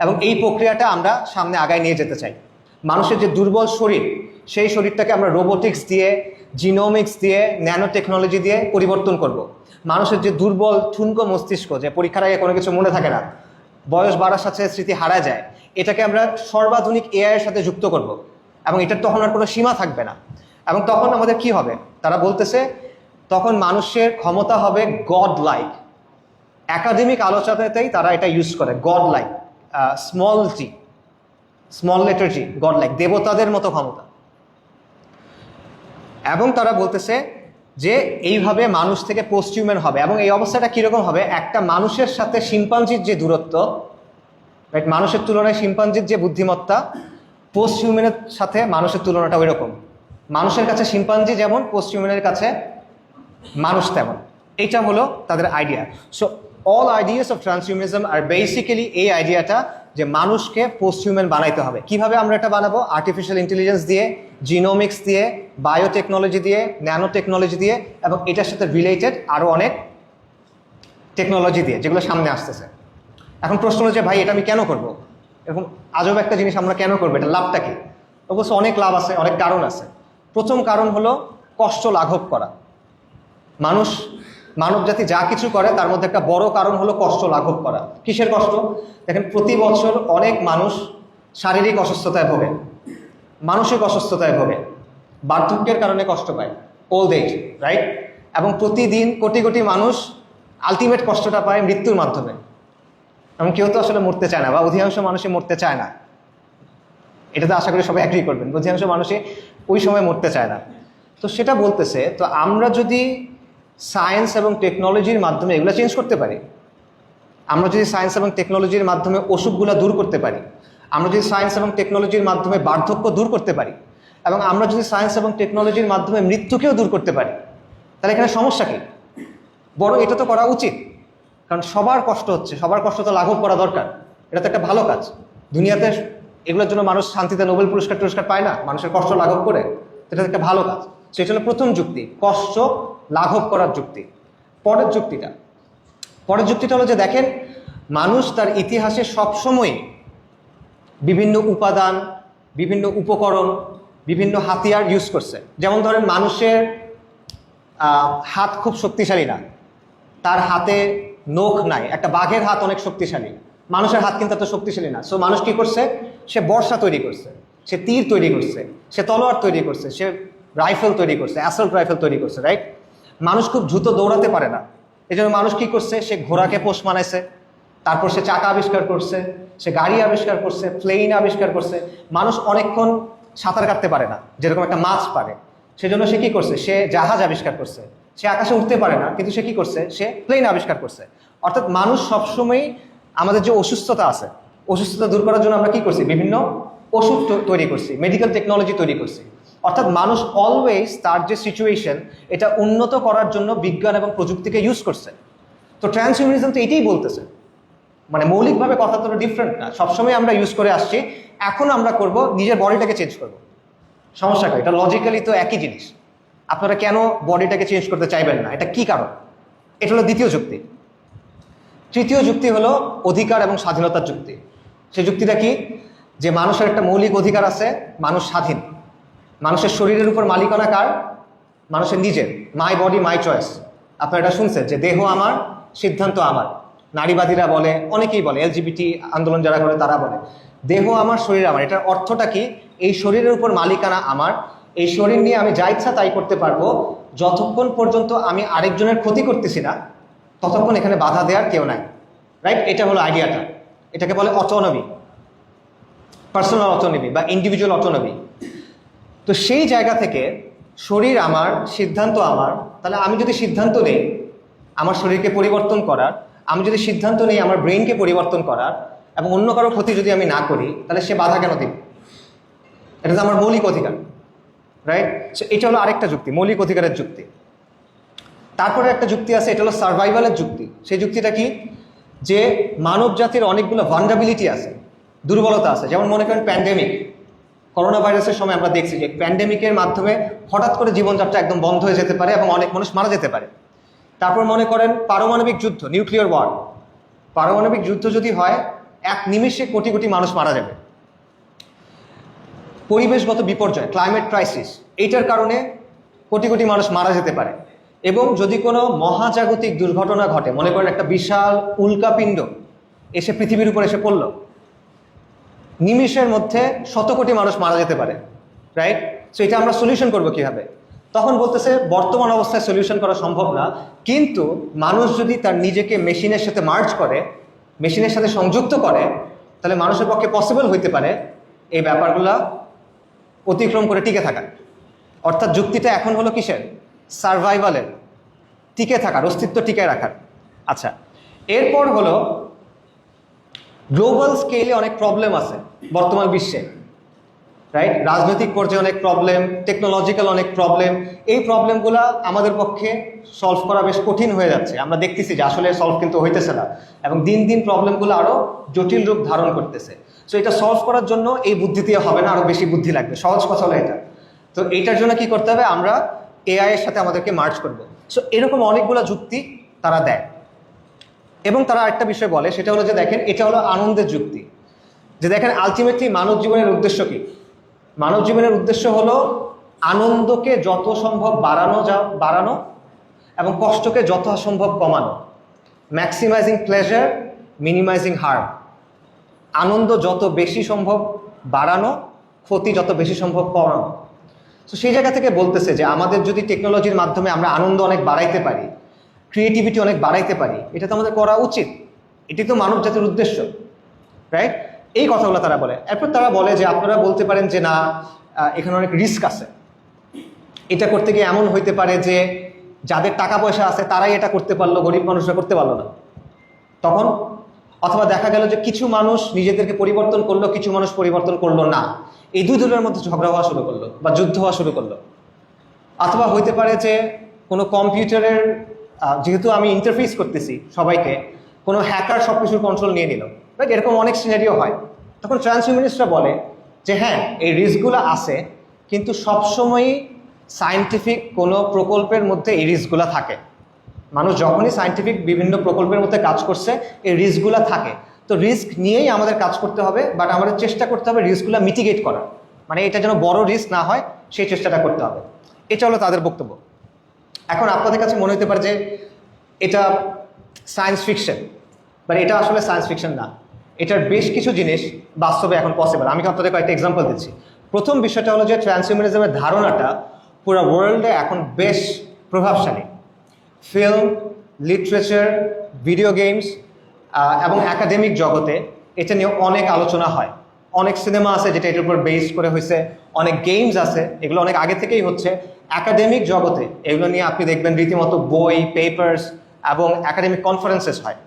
এবং এই প্রক্রিয়াটা আমরা সামনে আগায় নিয়ে যেতে চাই। মানুষের যে দুর্বল শরীর, সেই শরীরটাকে আমরা রোবোটিক্স দিয়ে, জিনোমিক্স দিয়ে, ন্যানো টেকনোলজি দিয়ে পরিবর্তন করব। মানুষের যে দুর্বল ঠুনকো মস্তিষ্ক, যে পরীক্ষার আগে কোনো কিছু মনে থাকে না, বয়স বাড়ার সাথে স্মৃতি হারায় যায়, এটাকে আমরা সর্বাধুনিক এআই এর সাথে যুক্ত করব, এবং এটার তখন আর কোনো সীমা থাকবে না। এবং তখন আমাদের কি হবে? তারা বলতেছে তখন মানুষের ক্ষমতা হবে গড লাইক। একাডেমিক আলোচনাতেই তারা এটা ইউজ করে, god like, small G, small letter G, god like, দেবতাদের মতো ক্ষমতা। এবং তারা বলতেছে যে এইভাবে মানুষ থেকে পোস্ট হিউম্যান হবে, এবং এই অবস্থাটা কীরকম হবে? একটা মানুষের সাথে শিম্পাঞ্জির যে দূরত্ব, রাইট, মানুষের তুলনায় শিম্পাঞ্জির যে বুদ্ধিমত্তা, পোস্ট হিউম্যানের সাথে মানুষের তুলনাটা ওই রকম। মানুষের কাছে শিম্পাঞ্জি যেমন, পোস্ট হিউম্যানের কাছে মানুষ তেমন। এইটা হলো তাদের idea. So all ideas of transhumanism আর বেসিক্যালি এই আইডিয়াটা যে মানুষকে পোস্ট হিউম্যান বানাইতে হবে। কিভাবে আমরা এটা বানাবো? আর্টিফিশিয়াল ইন্টেলিজেন্স দিয়ে, জিনোমিক্স দিয়ে, বায়োটেকনোলজি দিয়ে, ন্যানো টেকনোলজি দিয়ে, এবং এটার সাথে রিলেটেড আরও অনেক টেকনোলজি দিয়ে, যেগুলো সামনে আসতেছে। এখন প্রশ্ন হলো যে ভাই এটা আমি কেন করব? এরকম আজব একটা জিনিস আমরা কেন করবো? এটা লাভটা কি? অবশ্য অনেক লাভ আছে, অনেক কারণ আছে। প্রথম কারণ হলো কষ্ট লাঘব করা। মানব জাতি যা কিছু করে তার মধ্যে একটা বড় কারণ হলো কষ্ট লাঘব করা। কিসের কষ্ট? দেখেন, প্রতি বছর অনেক মানুষ শারীরিক অসুস্থতায় ভোগে, মানসিক অসুস্থতায় ভোগে, বার্ধক্যের কারণে কষ্ট পায়, ওল্ড এজ, রাইট? এবং প্রতিদিন কোটি কোটি মানুষ আলটিমেট কষ্টটা পায় মৃত্যুর মাধ্যমে। এবং কেউ তো আসলে মরতে চায় না, বা অধিকাংশ মানুষই মরতে চায় না। এটাতে আশা করি সবাই অ্যাগ্রি করবেন, অধিকাংশ মানুষই ওই সময় মরতে চায় না। তো সেটা বলতেছে, তো আমরা যদি সায়েন্স এবং টেকনোলজির মাধ্যমে এগুলো চেঞ্জ করতে পারি, আমরা যদি সায়েন্স এবং টেকনোলজির মাধ্যমে অসুখগুলো দূর করতে পারি, আমরা যদি সায়েন্স এবং টেকনোলজির মাধ্যমে বার্ধক্য দূর করতে পারি, এবং আমরা যদি সায়েন্স এবং টেকনোলজির মাধ্যমে মৃত্যুকেও দূর করতে পারি, তাহলে এখানে সমস্যা কি? বড় এটা তো করা উচিত, কারণ সবার কষ্ট হচ্ছে, সবার কষ্ট তো লাঘব করা দরকার। এটা তো একটা ভালো কাজ। দুনিয়াতে এগুলোর জন্য মানুষ শান্তিতে নোবেল পুরস্কার পায় না, মানুষের কষ্ট লাঘব করে। এটা একটা ভালো কাজ। সেটা হলো প্রথম যুক্তি, কষ্ট লাঘব করার যুক্তি। পরের যুক্তিটা হলো যে দেখেন, মানুষ তার ইতিহাসে সবসময় বিভিন্ন উপাদান, বিভিন্ন উপকরণ, বিভিন্ন হাতিয়ার ইউজ করছে। যেমন ধরেন, মানুষের হাত খুব শক্তিশালী না, তার হাতে নখ নাই। একটা বাঘের হাত অনেক শক্তিশালী, মানুষের হাত কিন্তু এত শক্তিশালী না। সো মানুষ কি করছে? সে বর্ষা তৈরি করছে, সে তীর তৈরি করছে, সে তলোয়ার তৈরি করছে, সে রাইফেল তৈরি করছে, অ্যাসল্ট রাইফেল তৈরি করছে, রাইট? মানুষ খুব দ্রুত দৌড়াতে পারে না, এই জন্য মানুষ কি করছে? সে ঘোড়াকে পোষ মানাইছে, তারপর সে চাকা আবিষ্কার করছে, সে গাড়ি আবিষ্কার করছে, প্লেন আবিষ্কার করছে। মানুষ অনেকক্ষণ সাঁতার কাটতে পারে না, যেরকম একটা মাছ পারে, সেজন্য সে কি করছে? সে জাহাজ আবিষ্কার করছে। সে আকাশে উঠতে পারে না, কিন্তু সে কি করছে? সে প্লেন আবিষ্কার করছে। অর্থাৎ মানুষ সবসময় আমাদের যে অসুস্থতা আছে, অসুস্থতা দূর করার জন্য আমরা কি করছি? বিভিন্ন ওষুধ তৈরি করছি, মেডিকেল টেকনোলজি তৈরি করছি। অর্থাৎ মানুষ অলওয়েজ তার যে সিচুয়েশন, এটা উন্নত করার জন্য বিজ্ঞান এবং প্রযুক্তিকে ইউজ করছে। তো ট্রান্সহিউম্যানিজম তো এটাই বলতেছে, মানে মৌলিকভাবে কথা তো ডিফারেন্ট না, সবসময় আমরা ইউজ করে আসছি। এখন আমরা করব নিজের বডিটাকে চেঞ্জ করব। সমস্যা কি? এটা লজিক্যালি তো একই জিনিস। আপনারা কেন বডিটাকে চেঞ্জ করতে চাইবেন না? এটা কি কারণ? এটা হলো দ্বিতীয় যুক্তি। তৃতীয় যুক্তি হলো অধিকার এবং স্বাধীনতার যুক্তি। সেই যুক্তিটা কি? যে মানুষের একটা মৌলিক অধিকার আছে, মানুষ স্বাধীন। মানুষের শরীরের উপর মালিকানা কার? মানুষের নিজের। My body my choice. আপনারা এটা শুনছেন যে দেহ আমার, সিদ্ধান্ত আমার। নারীবাদীরা বলে, অনেকেই বলে, এলজিবিটি আন্দোলন যারা করে তারা বলে দেহ আমার, শরীর আমার। এটার অর্থটা কি? এই শরীরের উপর মালিকানা আমার, এই শরীর নিয়ে আমি যা ইচ্ছা তাই করতে পারবো, যতক্ষণ পর্যন্ত আমি আরেকজনের ক্ষতি করতেছি না ততক্ষণ এখানে বাধা দেওয়ার কেউ নাই, রাইট? এটা হলো আইডিয়াটা। এটাকে বলে অটোনমি, পার্সোনাল অটোনমি বা ইন্ডিভিজুয়াল অটোনমি। তো সেই জায়গা থেকে শরীর আমার, সিদ্ধান্ত আমার। তাহলে আমি যদি সিদ্ধান্ত নেই আমার শরীরকে পরিবর্তন করার, আমি যদি সিদ্ধান্ত নেই আমার ব্রেনকে পরিবর্তন করার, এবং অন্য কারো ক্ষতি যদি আমি না করি, তাহলে সে বাধা কেন দিবে? এটা তো আমার মৌলিক অধিকার, রাইট? এটা হলো আরেকটা যুক্তি, মৌলিক অধিকারের যুক্তি। তারপরে একটা যুক্তি আছে, এটা হলো সার্ভাইভালের যুক্তি। সেই যুক্তিটা কি? যে মানব জাতির অনেকগুলো ভালনারাবিলিটি আছে, দুর্বলতা আছে। যেমন মনে করেন প্যান্ডেমিক, করোনা ভাইরাসের সময় আমরা দেখছি যে প্যান্ডেমিকের মাধ্যমে হঠাৎ করে জীবনযাত্রা একদম বন্ধ হয়ে যেতে পারে এবং অনেক মানুষ মারা যেতে পারে। তারপর মনে করেন পারমাণবিক যুদ্ধ, নিউক্লিয়ার ওয়ার। পারমাণবিক যুদ্ধ যদি হয়, এক নিমেষে কোটি কোটি মানুষ মারা যাবে। পরিবেশগত বিপর্যয়, ক্লাইমেট ক্রাইসিস, এইটার কারণে কোটি কোটি মানুষ মারা যেতে পারে। এবং যদি কোনো মহাজাগতিক দুর্ঘটনা ঘটে, মনে করেন একটা বিশাল উল্কাপিণ্ড এসে পৃথিবীর উপর এসে পড়ল, নিমিষের মধ্যে শত কোটি মানুষ মারা যেতে পারে, রাইট? সো এটা আমরা সলিউশন করবো কিভাবে? তখন বলতেছে বর্তমান অবস্থায় সলিউশন করা সম্ভব না, কিন্তু মানুষ যদি তার নিজেকে মেশিনের সাথে মার্জ করে, মেশিনের সাথে সংযুক্ত করে, তাহলে মানুষের পক্ষে পসিবল হইতে পারে এই ব্যাপারগুলো অতিক্রম করে টিকে থাকা। অর্থাৎ যুক্তিটা এখন হলো কিসের? সার্ভাইভালের, টিকে থাকার, অস্তিত্ব টিকে রাখার। আচ্ছা, এরপর হলো গ্লোবাল স্কেলে অনেক প্রবলেম আছে বর্তমান বিশ্বে, রাইট? রাজনৈতিক পর্যায়ে অনেক প্রবলেম, টেকনোলজিক্যাল অনেক প্রবলেম। এই প্রবলেমগুলো আমাদের পক্ষে সলভ করা বেশ কঠিন হয়ে যাচ্ছে। আমরা দেখতেছি যে আসলে সলভ কিন্তু হইতেছে না, এবং দিন দিন প্রবলেমগুলো আরও জটিল রূপ ধারণ করতেছে। সো এটা সলভ করার জন্য এই বুদ্ধি দিয়ে হবে না, আরও বেশি বুদ্ধি লাগবে। সহজ কথা হলো এটা। তো এইটার জন্য কি করতে হবে? আমরা এআই এর সাথে আমাদেরকে মার্জ করবো। সো এরকম অনেকগুলো যুক্তি তারা দেয়, এবং তারা একটা বিষয় বলে, সেটা হলো যে দেখেন, এটা হলো আনন্দের যুক্তি। যে দেখেন, আলটিমেটলি মানব জীবনের উদ্দেশ্য কি? মানব জীবনের উদ্দেশ্য হলো আনন্দকে যত সম্ভব বাড়ানো এবং কষ্টকে যত সম্ভব কমানো। Maximising pleasure, minimising harm. আনন্দ যত বেশি সম্ভব বাড়ানো, ক্ষতি যত বেশি সম্ভব কমানো। তো সেই জায়গা থেকে বলতেছে যে আমাদের যদি টেকনোলজির মাধ্যমে আমরা আনন্দ অনেক বাড়াইতে পারি, ক্রিয়েটিভিটি অনেক বাড়াইতে পারি, এটা তো আমাদের করা উচিত। এটি তো মানব জাতির উদ্দেশ্য, রাইট? এই কথাগুলো তারা বলে। এরপর তারা বলে যে আপনারা বলতে পারেন যে না, এখানে অনেক রিস্ক আছে। এটা করতে গিয়ে এমন হইতে পারে যে যাদের টাকা পয়সা আছে তারাই এটা করতে পারলো, গরিব মানুষরা করতে পারলো না। তখন অথবা দেখা গেল যে কিছু মানুষ নিজেদেরকে পরিবর্তন করলো, কিছু মানুষ পরিবর্তন করলো না। এই দুই দলের মধ্যে ঝগড়া হওয়া শুরু করলো বা যুদ্ধ হওয়া শুরু করলো। অথবা হইতে পারে যে কোনো কম্পিউটারের যেহেতু আমি ইন্টারফেস করতেছি সবাইকে, কোনো হ্যাকার সব কিছুর কন্ট্রোল নিয়ে নিল, রাইট? এরকম অনেক সিনারিও হয়। তখন ট্রান্সহিউম্যানিস্টরা বলে যে হ্যাঁ, এই রিস্কগুলো আছে, কিন্তু সবসময়ই সায়েন্টিফিক কোনো প্রকল্পের মধ্যে এই রিস্কগুলো থাকে। মানুষ যখনই সায়েন্টিফিক বিভিন্ন প্রকল্পের মধ্যে কাজ করছে, এই রিস্কগুলো থাকে। তো রিস্ক নিয়েই আমাদের কাজ করতে হবে, বাট আমাদের চেষ্টা করতে হবে রিস্কগুলো মিটিগেট করার, মানে এটা যেন বড় রিস্ক না হয় সেই চেষ্টাটা করতে হবে। এটা হলো তাদের বক্তব্য। এখন আপনাদের কাছে মনে হতে পারে যে এটা সায়েন্স ফিকশন, বাট এটা আসলে সায়েন্স ফিকশন না। এটার বেশ কিছু জিনিস বাস্তবে এখন পসিবল। আমি আপনাদের কয়েকটা এক্সাম্পল দিচ্ছি। প্রথম বিষয়টা হলো যে ট্রান্সহিউম্যানিজমের ধারণাটা পুরো ওয়ার্ল্ডে এখন বেশ প্রভাবশালী। ফিল্ম, লিটারেচার, ভিডিও গেমস এবং একাডেমিক জগতে এটা নিয়ে অনেক আলোচনা হয়। অনেক সিনেমা আছে যেটা এটার উপর বেস করে হয়েছে, অনেক গেমস আছে, এগুলো অনেক আগে থেকেই হচ্ছে। একাডেমিক জগতে এগুলো নিয়ে আপনি দেখবেন রীতিমতো বই, পেপার্স এবং একাডেমিক কনফারেন্সেস হয়।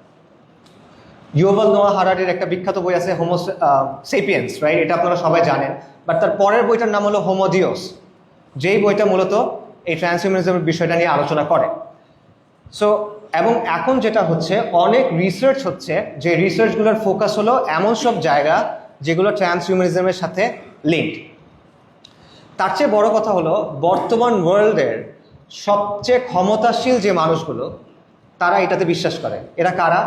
ইউভাল নোয়া হারারির একটা বিখ্যাত বই আছে হোমো সেপিয়েন্স, রাইট? এটা আপনারা সবাই জানেন। বাট তার পরের বইটার নাম হলো হোমো ডিওস, যেই বইটা মূলত এই ট্রান্সহিউম্যানিজমের বিষয়টা নিয়ে আলোচনা করে। সো এবং এখন যেটা হচ্ছে, অনেক রিসার্চ হচ্ছে, যে রিসার্চগুলোর ফোকাস হলো এমন সব জায়গা যেগুলো ট্রান্সহিউম্যানিজমের সাথে লিঙ্কড। তার চেয়ে বড় কথা হলো, বর্তমান ওয়ার্ল্ডের সবচেয়ে ক্ষমতাশীল যে মানুষগুলো তারা এটাতে বিশ্বাস করে। এরা কারা?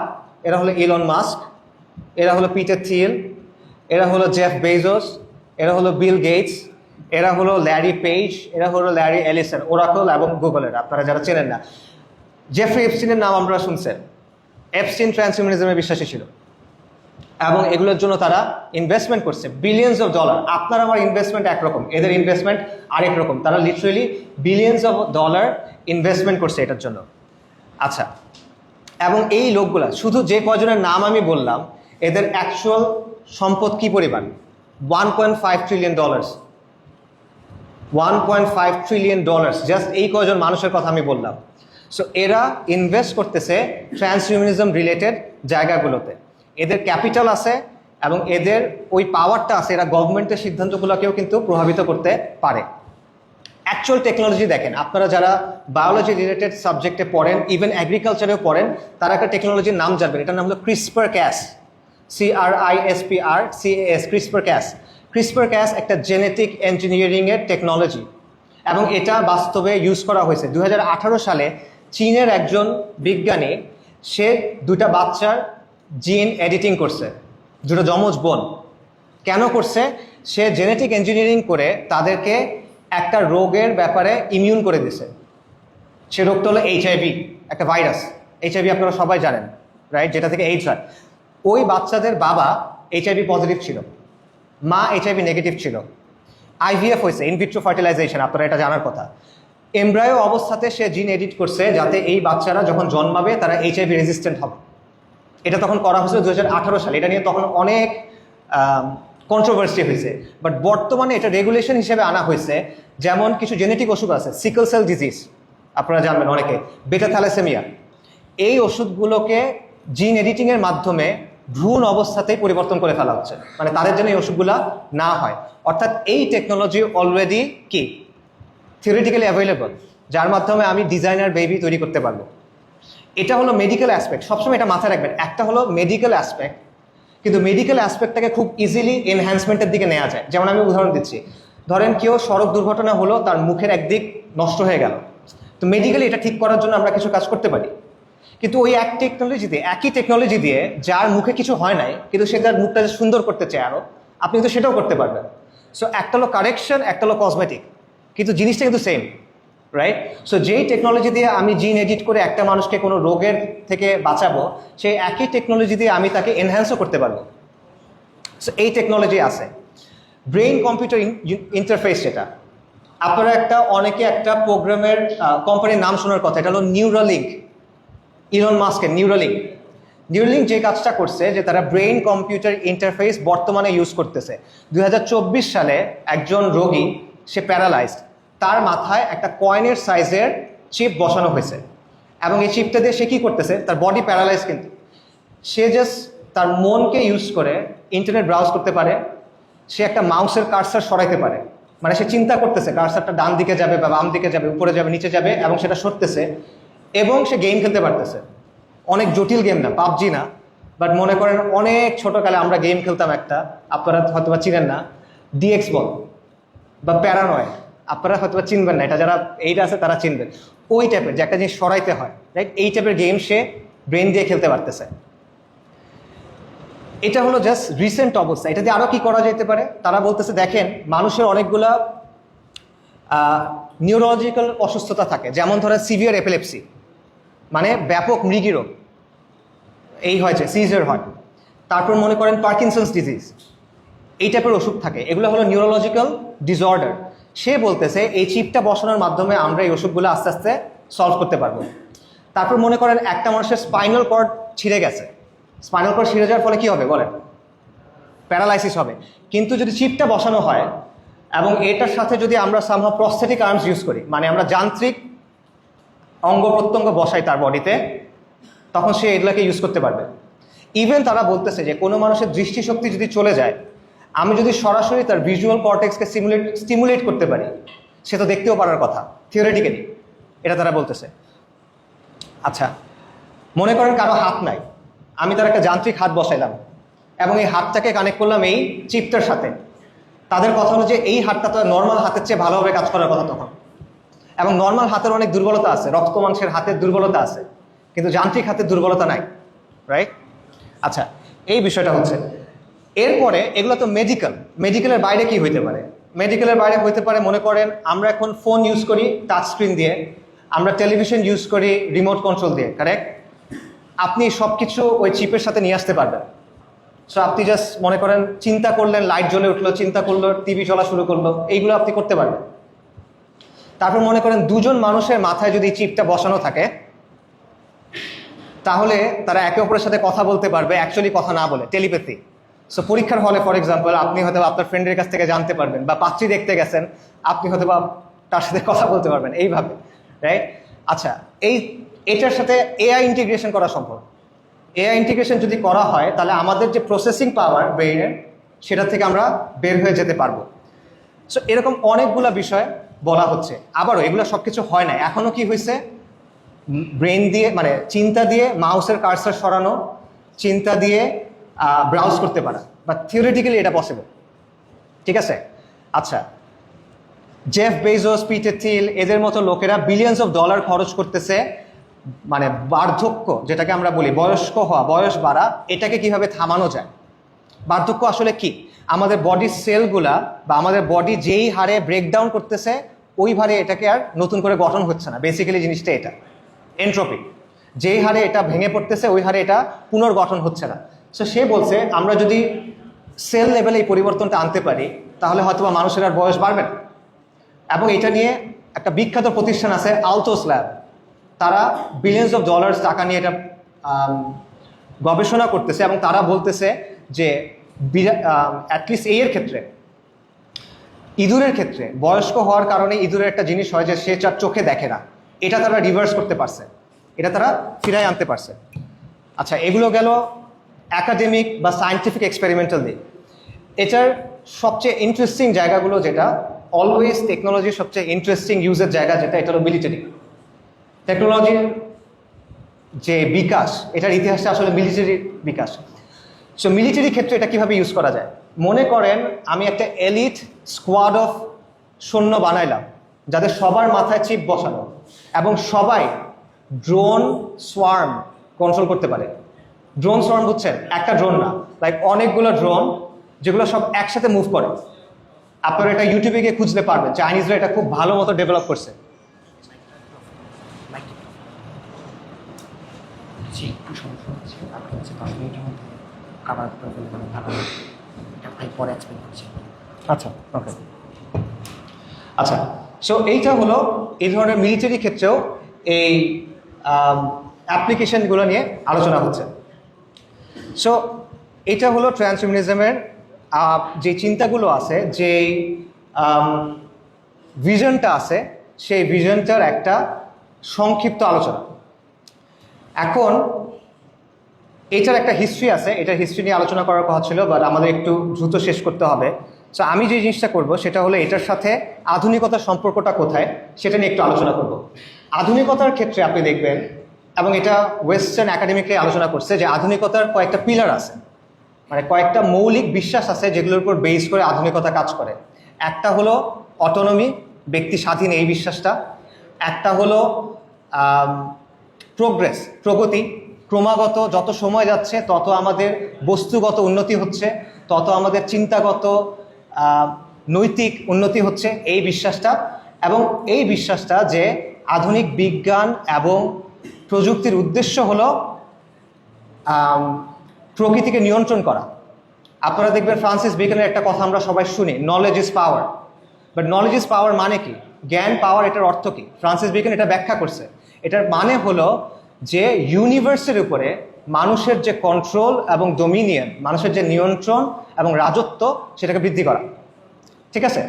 এরা হলো ইলন মাস্ক, এরা হলো পিটার থিল, এরা হলো জেফ বেজোস, এরা হলো বিল গেটস, এরা হলো ল্যারি পেজ, এরা হলো ল্যারি এলিসন, ওরাকল এবং গুগলের। আপনারা যারা চেনেন না, জেফ্রি এপস্টিনের নাম আমরা শুনছেন। এপস্টিন ট্রান্সহিউম্যানিজমে বিশ্বাসী ছিল এবং এগুলোর জন্য তারা ইনভেস্টমেন্ট করছে বিলিয়ন্স অফ ডলার। আপনার আমার ইনভেস্টমেন্ট একরকম, এদের ইনভেস্টমেন্ট আরেক রকম। তারা literally billions of dollar investment করছে এটার জন্য। আচ্ছা, এবং এই লোকগুলা, শুধু যে কয়জনের নাম আমি বললাম, এদের অ্যাকচুয়াল সম্পদ কি পরিমাণ? $1.5 ট্রিলিয়ন। $1.5 ট্রিলিয়ন, জাস্ট এই কয়জন মানুষের কথা আমি বললাম। সো এরা ইনভেস্ট করতেছে ট্রান্সহিউম্যানিজম রিলেটেড জায়গাগুলোতে। এদের ক্যাপিটাল আছে এবং এদের ওই পাওয়ারটা আছে, এরা গভর্নমেন্টের সিদ্ধান্তগুলোকেও কিন্তু প্রভাবিত করতে পারে। অ্যাকচুয়াল টেকনোলজি দেখেন, আপনারা যারা বায়োলজি রিলেটেড সাবজেক্টে পড়েন, ইভেন এগ্রিকালচারেও পড়েন, তারা একটা টেকনোলজির নাম জানবেন। এটার নাম হলো CRISPR Cas, CRISPR-Cas, CRISPR Cas. CRISPR Cas একটা জেনেটিক ইঞ্জিনিয়ারিংয়ের টেকনোলজি এবং এটা বাস্তবে ইউজ করা হয়েছে। 2018 সালে চীনের একজন বিজ্ঞানী, সে দুটা বাচ্চার জিন এডিটিং করছে, দুটো যমজ বোন। কেন করছে? সে জেনেটিক ইঞ্জিনিয়ারিং করে তাদেরকে একটা রোগের ব্যাপারে ইমিউন করে দিছে। সে রোগটা হলো HIV, একটা ভাইরাস। HIV আপনারা সবাই জানেন, রাইট? যেটা থেকে এইডস হয়। ওই বাচ্চাদের বাবা HIV পজিটিভ ছিল, মা HIV নেগেটিভ ছিল। IVF হয়েছে, ইনভিট্রো ফার্টিলাইজেশন, আপনারা এটা জানার কথা। এমব্রায়ো অবস্থাতে সে জিন এডিট করছে যাতে এই বাচ্চারা যখন জন্মাবে তারা HIV রেজিস্ট্যান্ট হবে। এটা তখন করা হয়েছিল 2018 সালে। এটা নিয়ে তখন অনেক কন্ট্রোভার্সি হয়েছে। বাট বর্তমানে এটা রেগুলেশন হিসেবে আনা হয়েছে। যেমন কিছু জেনেটিক ওষুধ আছে, সিকল সেল ডিজিজ আপনারা জানবেন অনেকে, বেটা থ্যালাসেমিয়া। এই ওষুধগুলোকে জিন এডিটিংয়ের মাধ্যমে ভ্রূণ অবস্থাতেই পরিবর্তন করে ফেলা হচ্ছে, মানে তাদের জন্য এই ওষুধগুলো না হয়। অর্থাৎ এই টেকনোলজি অলরেডি কি থিওরিটিক্যালি অ্যাভেলেবল, যার মাধ্যমে আমি ডিজাইনার বেবি তৈরি করতে পারবো। এটা হলো মেডিকেল অ্যাসপেক্ট, সবসময় এটা মাথায় রাখবেন। একটা হলো মেডিকেল অ্যাসপেক্ট, কিন্তু মেডিকেল অ্যাসপেক্টটাকে খুব ইজিলি এনহ্যান্সমেন্টের দিকে নেওয়া যায়। যেমন আমি উদাহরণ দিচ্ছি, ধরেন কেউ সড়ক দুর্ঘটনা হলো, তার মুখের একদিক নষ্ট হয়ে গেল, তো মেডিকেলি এটা ঠিক করার জন্য আমরা কিছু কাজ করতে পারি। কিন্তু ওই একই টেকনোলজি দিয়ে যার মুখে কিছু হয় নাই, কিন্তু সে তার মুখটা যে সুন্দর করতে চায় আরও, আপনি কিন্তু সেটাও করতে পারবেন। সো একটা হলো কারেকশন, একটা হলো কসমেটিক, কিন্তু জিনিসটা কিন্তু সেম, রাইট? সো যেই টেকনোলজি দিয়ে আমি জিন এডিট করে একটা মানুষকে কোনো রোগের থেকে বাঁচাবো, সেই একই টেকনোলজি দিয়ে আমি তাকে এনহ্যান্সও করতে পারবো। সো এই টেকনোলজি আছে। ব্রেইন কম্পিউটার ইন্টারফেস, যেটা আপনারা অনেকে একটা প্রোগ্রামের কোম্পানির নাম শোনার কথা, এটা হলো নিউরালিঙ্ক, ইলন মাস্কের নিউরালিঙ্ক। নিউরালিঙ্ক যে কাজটা করছে, যে তারা ব্রেইন কম্পিউটার ইন্টারফেস বর্তমানে ইউজ করতেছে। 2024 সালে একজন রোগী, সে প্যারালাইজড, তার মাথায় একটা কয়েনের সাইজের চিপ বসানো হয়েছে এবং এই চিপটা দিয়ে সে কী করতেছে, তার বডি প্যারালাইজ, কিন্তু সে জাস্ট তার মনকে ইউজ করে ইন্টারনেট ব্রাউজ করতে পারে, সে একটা মাউসের কার্সার সরাইতে পারে, মানে সে চিন্তা করতেছে কার্সারটা ডান দিকে যাবে বা বাম দিকে যাবে, উপরে যাবে নিচে যাবে, এবং সেটা সরতেছে, এবং সে গেম খেলতে পারতেছে। অনেক জটিল গেম না, পাবজি না, বাট মনে করেন অনেক ছোটকালে আমরা গেম খেলতাম একটা, আপনারা হয়তো বা চিনেন না, ডিএক্স বল বা প্যারানয়, আপনারা হয়তো বা চিনবেন না, এটা যারা এইটা আছে তারা চিনবেন। ওই টাইপের যে একটা জিনিস সরাইতে হয়, রাইট, এই টাইপের গেম সে ব্রেন দিয়ে খেলতে পারতেছে। এটা হলো জাস্ট রিসেন্ট অবস্থা। এটা দিয়ে আরও কি করা যেতে পারে, তারা বলতেছে দেখেন মানুষের অনেকগুলা নিউরোলজিক্যাল অসুস্থতা থাকে, যেমন ধরেন সিভিয়ার এপিলেপসি, মানে ব্যাপক মৃগী রোগ, এই হয়েছে সিজার হয়। তারপর মনে করেন পার্কিনসন্স ডিজিজ, এই টাইপের ওষুধ থাকে, এগুলো হলো নিউরোলজিক্যাল ডিসঅর্ডার। সে বলতেছে এই চিপটা বসানোর মাধ্যমে আমরা এই ওষুধগুলো আস্তে আস্তে সলভ করতে পারবো। তারপর মনে করেন একটা মানুষের স্পাইনাল কর্ড ছিঁড়ে গেছে, স্পাইনাল কর্ড ছিঁড়ে যাওয়ার ফলে কী হবে বলেন, প্যারালাইসিস হবে। কিন্তু যদি চিপটা বসানো হয় এবং এটার সাথে যদি আমরা সামহাও প্রস্থেটিক আর্মস ইউজ করি, মানে আমরা যান্ত্রিক অঙ্গ প্রত্যঙ্গ বসাই তার বডিতে, তখন সে এগুলোকে ইউজ করতে পারবে। ইভেন তারা বলতেছে যে কোনো মানুষের দৃষ্টিশক্তি যদি চলে যায়, আমি যদি সরাসরি তার ভিজুয়াল কর্টেক্সকে স্টিমুলেট করতে পারি, সে তো দেখতেও পারার কথা থিওরিটিক্যালি, এটা তারা বলতেছে। আচ্ছা, মনে করেন কারো হাত নাই, আমি তার একটা যান্ত্রিক হাত বসাইলাম এবং এই হাতটাকে কানেক্ট করলাম এই চিপটার সাথে। তাদের কথা হলো যে এই হাতটা তো নর্মাল হাতের চেয়ে ভালোভাবে কাজ করার কথা তখন, এবং নর্মাল হাতের অনেক দুর্বলতা আছে, রক্ত মাংসের হাতের দুর্বলতা আছে, কিন্তু যান্ত্রিক হাতের দুর্বলতা নাই, রাইট? আচ্ছা, এই বিষয়টা হচ্ছে। এরপরে এগুলো তো মেডিকেলের বাইরে কি হইতে পারে? মেডিকেলের বাইরে হইতে পারে মনে করেন আমরা এখন ফোন ইউজ করি টাচ স্ক্রিন দিয়ে, আমরা টেলিভিশন ইউজ করি রিমোট কন্ট্রোল দিয়ে, কারেক্ট? আপনি সব কিছু ওই চিপের সাথে নিয়ে আসতে পারবেন। সো আপনি জাস্ট মনে করেন চিন্তা করলেন, লাইট জ্বলে উঠলো, চিন্তা করলো, টিভি চলা শুরু করলো, এইগুলো আপনি করতে পারবেন। তারপর মনে করেন দুজন মানুষের মাথায় যদি চিপটা বসানো থাকে, তাহলে তারা একে অপরের সাথে কথা বলতে পারবে, অ্যাকচুয়ালি কথা না বলে, টেলিপ্যাথি। সো পরীক্ষার হলে ফর এক্সাম্পল আপনি হয়তো আপনার ফ্রেন্ডের কাছ থেকে জানতে পারবেন, বা পাত্রী দেখতে গেছেন, আপনি হয়তো বা তার সাথে কথা বলতে পারবেন এইভাবে, রাইট? আচ্ছা, এটার সাথে এআই ইন্টিগ্রেশন করা সম্ভব। এআই ইন্টিগ্রেশন যদি করা হয় তাহলে আমাদের যে প্রসেসিং পাওয়ার ব্রেইনের, সেটা থেকে আমরা বের হয়ে যেতে পারবো। সো এরকম অনেকগুলো বিষয় বলা হচ্ছে। আবারও এগুলো সব কিছু হয় না, এখনও কি হয়েছে, ব্রেন দিয়ে মানে চিন্তা দিয়ে মাউসের কার্সার সরানো, চিন্তা দিয়ে ব্রাউজ করতে পারা, বা থিওরিটিক্যালি এটা পসিবল, ঠিক আছে? আচ্ছা, জেফ বেজোস, পিটার থিল, এদের মতো লোকেরা বিলিয়নস অফ ডলার খরচ করতেছে মানে বার্ধক্য, যেটাকে আমরা বলি বয়স্ক হওয়া, বয়স বাড়া, এটাকে কিভাবে থামানো যায়। বার্ধক্য আসলে কি? আমাদের বডির সেলগুলা বা আমাদের বডি যেই হারে ব্রেকডাউন করতেছে, ওই হারে এটাকে আর নতুন করে গঠন হচ্ছে না। বেসিক্যালি জিনিসটা এটা এন্ট্রপি, যেই হারে এটা ভেঙে পড়তেছে ওই হারে এটা পুনর্গঠন হচ্ছে না। সো সে বলছে আমরা যদি সেল লেভেলে এই পরিবর্তনটা আনতে পারি, তাহলে হয়তো বা মানুষের আর বয়স বাড়বে না। এবং এটা নিয়ে একটা বিখ্যাত প্রতিষ্ঠান আছে আলতোস ল্যাব, তারা বিলিয়নস অফ ডলার্স টাকা নিয়ে এটা গবেষণা করতেছে, এবং তারা বলতেছে যে অ্যাটলিস্ট এর ক্ষেত্রে, ইঁদুরের ক্ষেত্রে বয়স্ক হওয়ার কারণে ইঁদুরের একটা জিনিস হয় যে সে তার চোখে দেখে না, এটা তারা রিভার্স করতে পারছে, এটা তারা ফিরায় আনতে পারছে। আচ্ছা, এগুলো গেল অ্যাকাডেমিক বা সায়েন্টিফিক এক্সপেরিমেন্টাল দিক। এটার সবচেয়ে ইন্টারেস্টিং জায়গাগুলো, যেটা অলওয়েজ টেকনোলজির সবচেয়ে ইন্টারেস্টিং ইউজের জায়গা, যেটা এটা হলো মিলিটারি। টেকনোলজির যে বিকাশ, এটার ইতিহাসটা আসলে মিলিটারির বিকাশ। সো মিলিটারি ক্ষেত্রে এটা কীভাবে ইউজ করা যায়? মনে করেন আমি একটা এলিট স্কোয়াড অফ সৈন্য বানাইলাম, যাদের সবার মাথায় চিপ বসানো, এবং সবাই ড্রোন সোয়ার্ম কন্ট্রোল করতে পারে। ড্রোন সোয়ার্ম বুঝছেন? একটা ড্রোন না, লাইক অনেকগুলো ড্রোন যেগুলো সব একসাথে মুভ করে। আপনারা এটা ইউটিউবে গিয়ে খুঁজতে পারবেন, চাইনিজরা এটা খুব ভালো মতো ডেভেলপ করছে। আচ্ছা, ওকে। আচ্ছা, সো এইটা হলো এই ধরনের মিলিটারি ক্ষেত্রেও এই অ্যাপ্লিকেশনগুলো নিয়ে আলোচনা হচ্ছে। সো এটা হলো ট্রান্সহিউম্যানিজমের যে চিন্তাগুলো আছে, যে ভিশনটা আছে, সেই ভিশনটার একটা সংক্ষিপ্ত আলোচনা। এখন এটার একটা হিস্ট্রি আছে, এটার হিস্ট্রি নিয়ে আলোচনা করার কথা ছিল, বাট আমাদের একটু দ্রুত শেষ করতে হবে। সো আমি যে জিনিসটা করব সেটা হলো এটার সাথে আধুনিকতার সম্পর্কটা কোথায় সেটা নিয়ে একটু আলোচনা করব। আধুনিকতার ক্ষেত্রে আপনি দেখবেন, এবং এটা ওয়েস্টার্ন একাডেমিকে আলোচনা করছে, যে আধুনিকতার কয়েকটা পিলার আছে, মানে কয়েকটা মৌলিক বিশ্বাস আছে যেগুলোর উপর বেস করে আধুনিকতা কাজ করে। একটা হলো অটোনমি, ব্যক্তি স্বাধীন, এই বিশ্বাসটা। একটা হলো প্রোগ্রেস, প্রগতি, ক্রমাগত যত সময় যাচ্ছে তত আমাদের বস্তুগত উন্নতি হচ্ছে, তত আমাদের চিন্তাগত নৈতিক উন্নতি হচ্ছে, এই বিশ্বাসটা। এবং এই বিশ্বাসটা যে আধুনিক বিজ্ঞান এবং প্রযুক্তির উদ্দেশ্য হলো প্রকৃতিকে নিয়ন্ত্রণ করা। আপনারা দেখবেন ফ্রান্সিস বেকনের একটা কথা আমরা সবাই শুনি, knowledge is power. But knowledge is power মানে কি? জ্ঞান পাওয়ার, এটার অর্থ কি? ফ্রান্সিস বেকন এটা ব্যাখ্যা করছে। এটার মানে হলো যে ইউনিভার্সের উপরে মানুষের যে কন্ট্রোল এবং ডোমিনিয়ন, মানুষের যে নিয়ন্ত্রণ এবং রাজত্ব, সেটাকে বৃদ্ধি করা। ঠিক আছে?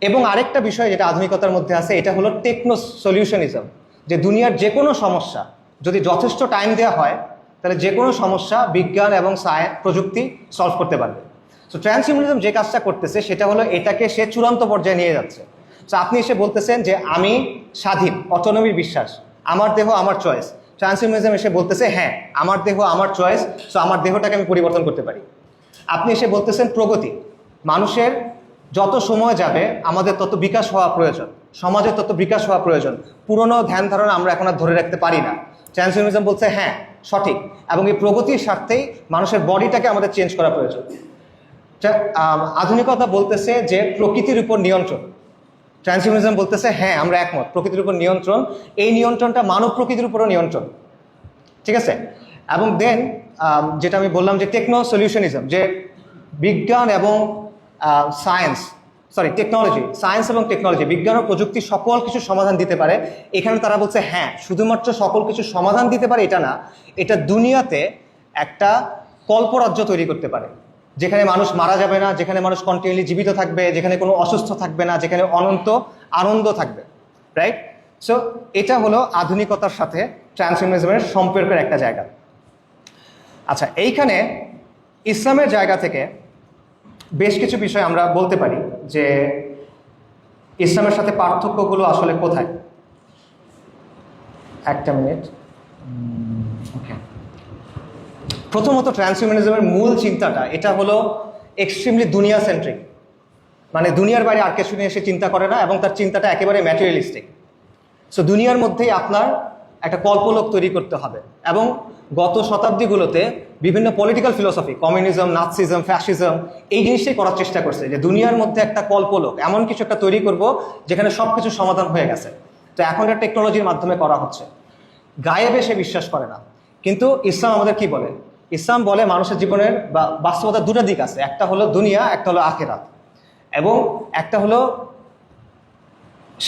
এবং আরেকটা বিষয় যেটা আধুনিকতার মধ্যে আছে, এটা হলো টেকনো সলিউশনিজম, যে দুনিয়ার যে কোনো সমস্যা যদি যথেষ্ট টাইম দেওয়া হয় তাহলে যে কোনো সমস্যা বিজ্ঞান এবং প্রযুক্তি সলভ করতে পারবে। সো ট্রান্সহিউম্যানিজম যে কাজটা করতেছে সেটা হলো এটাকে সে চূড়ান্ত পর্যায়ে নিয়ে যাচ্ছে। সো আপনি এসে বলতেছেন যে আমি স্বাধীন, অটোনমির বিশ্বাস, আমার দেহ আমার চয়েস। ট্রান্সহিউম্যানিজম এসে বলতেছে হ্যাঁ, আমার দেহ আমার চয়েস, সো আমার দেহটাকে আমি পরিবর্তন করতে পারি। আপনি এসে বলতেছেন প্রগতি, মানুষের যত সময় যাবে আমাদের তত বিকাশ হওয়া প্রয়োজন, সমাজের তত বিকাশ হওয়া প্রয়োজন, পুরনো ধ্যান ধারণা আমরা এখন আর ধরে রাখতে পারি না। ট্রান্সহিউম্যানিজম বলছে হ্যাঁ সঠিক, এবং এই প্রগতির স্বার্থেই মানুষের বডিটাকে আমাদের চেঞ্জ করা প্রয়োজন। আধুনিকতা বলতেছে যে প্রকৃতির উপর নিয়ন্ত্রণ। ট্রান্সহিউম্যানিজম বলতেছে হ্যাঁ আমরা একমত, প্রকৃতির উপর নিয়ন্ত্রণ, এই নিয়ন্ত্রণটা মানব প্রকৃতির উপরও নিয়ন্ত্রণ। ঠিক আছে? এবং দেন যেটা আমি বললাম যে টেকনো সলিউশনিজম, যে বিজ্ঞান এবং টেকনোলজি, সায়েন্স এবং টেকনোলজি, বিজ্ঞান ও প্রযুক্তি সকল কিছু সমাধান দিতে পারে। এখানে তারা বলছে হ্যাঁ, শুধুমাত্র সকল কিছু সমাধান দিতে পারে এটা না, এটা দুনিয়াতে একটা কল্পরাজ্য তৈরি করতে পারে, যেখানে মানুষ মারা যাবে না, যেখানে মানুষ কন্টিনিউলি জীবিত থাকবে, যেখানে কোনো অসুস্থ থাকবে না, যেখানে অনন্ত আনন্দ থাকবে। রাইট? সো এটা হলো আধুনিকতার সাথে ট্রান্সহিউম্যানিজমের সম্পর্কের একটা জায়গা। আচ্ছা, এইখানে ইসলামের জায়গা থেকে বেশ কিছু বিষয় আমরা বলতে পারি যে ইসলামের সাথে পার্থক্যগুলো আসলে কোথায়। একটা মিনিট। ওকে, প্রথমত ট্রান্সহিউম্যানিজমের মূল চিন্তাটা এটা হলো এক্সট্রিমলি দুনিয়া সেন্ট্রিক, মানে দুনিয়ার বাইরে আর কিছু নিয়ে সে চিন্তা করে না, এবং তার চিন্তাটা একেবারে ম্যাটেরিয়ালিস্টিক। সো দুনিয়ার মধ্যেই আপনার একটা কল্পলোক তৈরি করতে হবে। এবং গত শতাব্দীগুলোতে বিভিন্ন পলিটিক্যাল ফিলোসফি, কমিউনিজম, নাৎসিজম, ফ্যাসিজম, এই জিনিসটাই করার চেষ্টা করছে যে দুনিয়ার মধ্যে একটা কল্পলোক, এমন কিছু একটা তৈরি করব যেখানে সব কিছু সমাধান হয়ে গেছে। তো এখন এটা টেকনোলজির মাধ্যমে করা হচ্ছে। গায়েবে সে বিশ্বাস করে না। কিন্তু ইসলাম আমাদের কি বলে? ইসলাম বলে মানুষের জীবনের বা বাস্তবতার দুটো দিক আছে, একটা হলো দুনিয়া, একটা হলো আখিরাত। এবং একটা হলো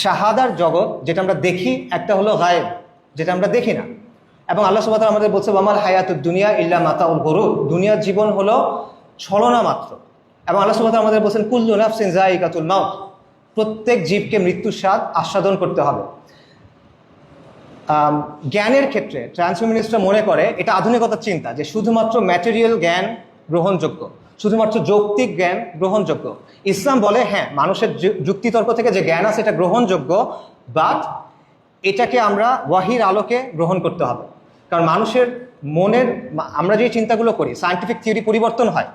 শাহাদার জগৎ, যেটা আমরা দেখি, একটা হলো গায়েব, যেটা আমরা দেখি না। এবং আল্লাহ সুবহানাহু ওয়া তাআলা আমাদের বলছে ওয়ামাল হায়াতুদ দুনিয়া ইল্লা মাতাউল গুরুর, দুনিয়ার জীবন হলো ছলনা মাত্র। এবং আল্লাহ সুবহানাহু ওয়া তাআলা আমাদের বলছেন কুল্লু নাফসিন যায়িকাতুল মাউত, প্রত্যেক জীবকে মৃত্যুর স্বাদ আস্বাদন করতে হবে। জ্ঞানের ক্ষেত্রে ট্রান্সহিউম্যানিস্টরা মনে করে এটা আধুনিকতার চিন্তা, যে শুধুমাত্র ম্যাটেরিয়াল জ্ঞান গ্রহণযোগ্য, শুধুমাত্র যৌক্তিক জ্ঞান গ্রহণযোগ্য। ইসলাম বলে হ্যাঁ, মানুষের যুক্তিতর্ক থেকে যে জ্ঞান আছে এটা গ্রহণযোগ্য, বাট এটাকে আমরা ওয়াহির আলোকে গ্রহণ করতে হবে। কারণ মানুষের মনের, আমরা যে চিন্তাগুলো করি, সায়েন্টিফিক থিওরি পরিবর্তন হয়,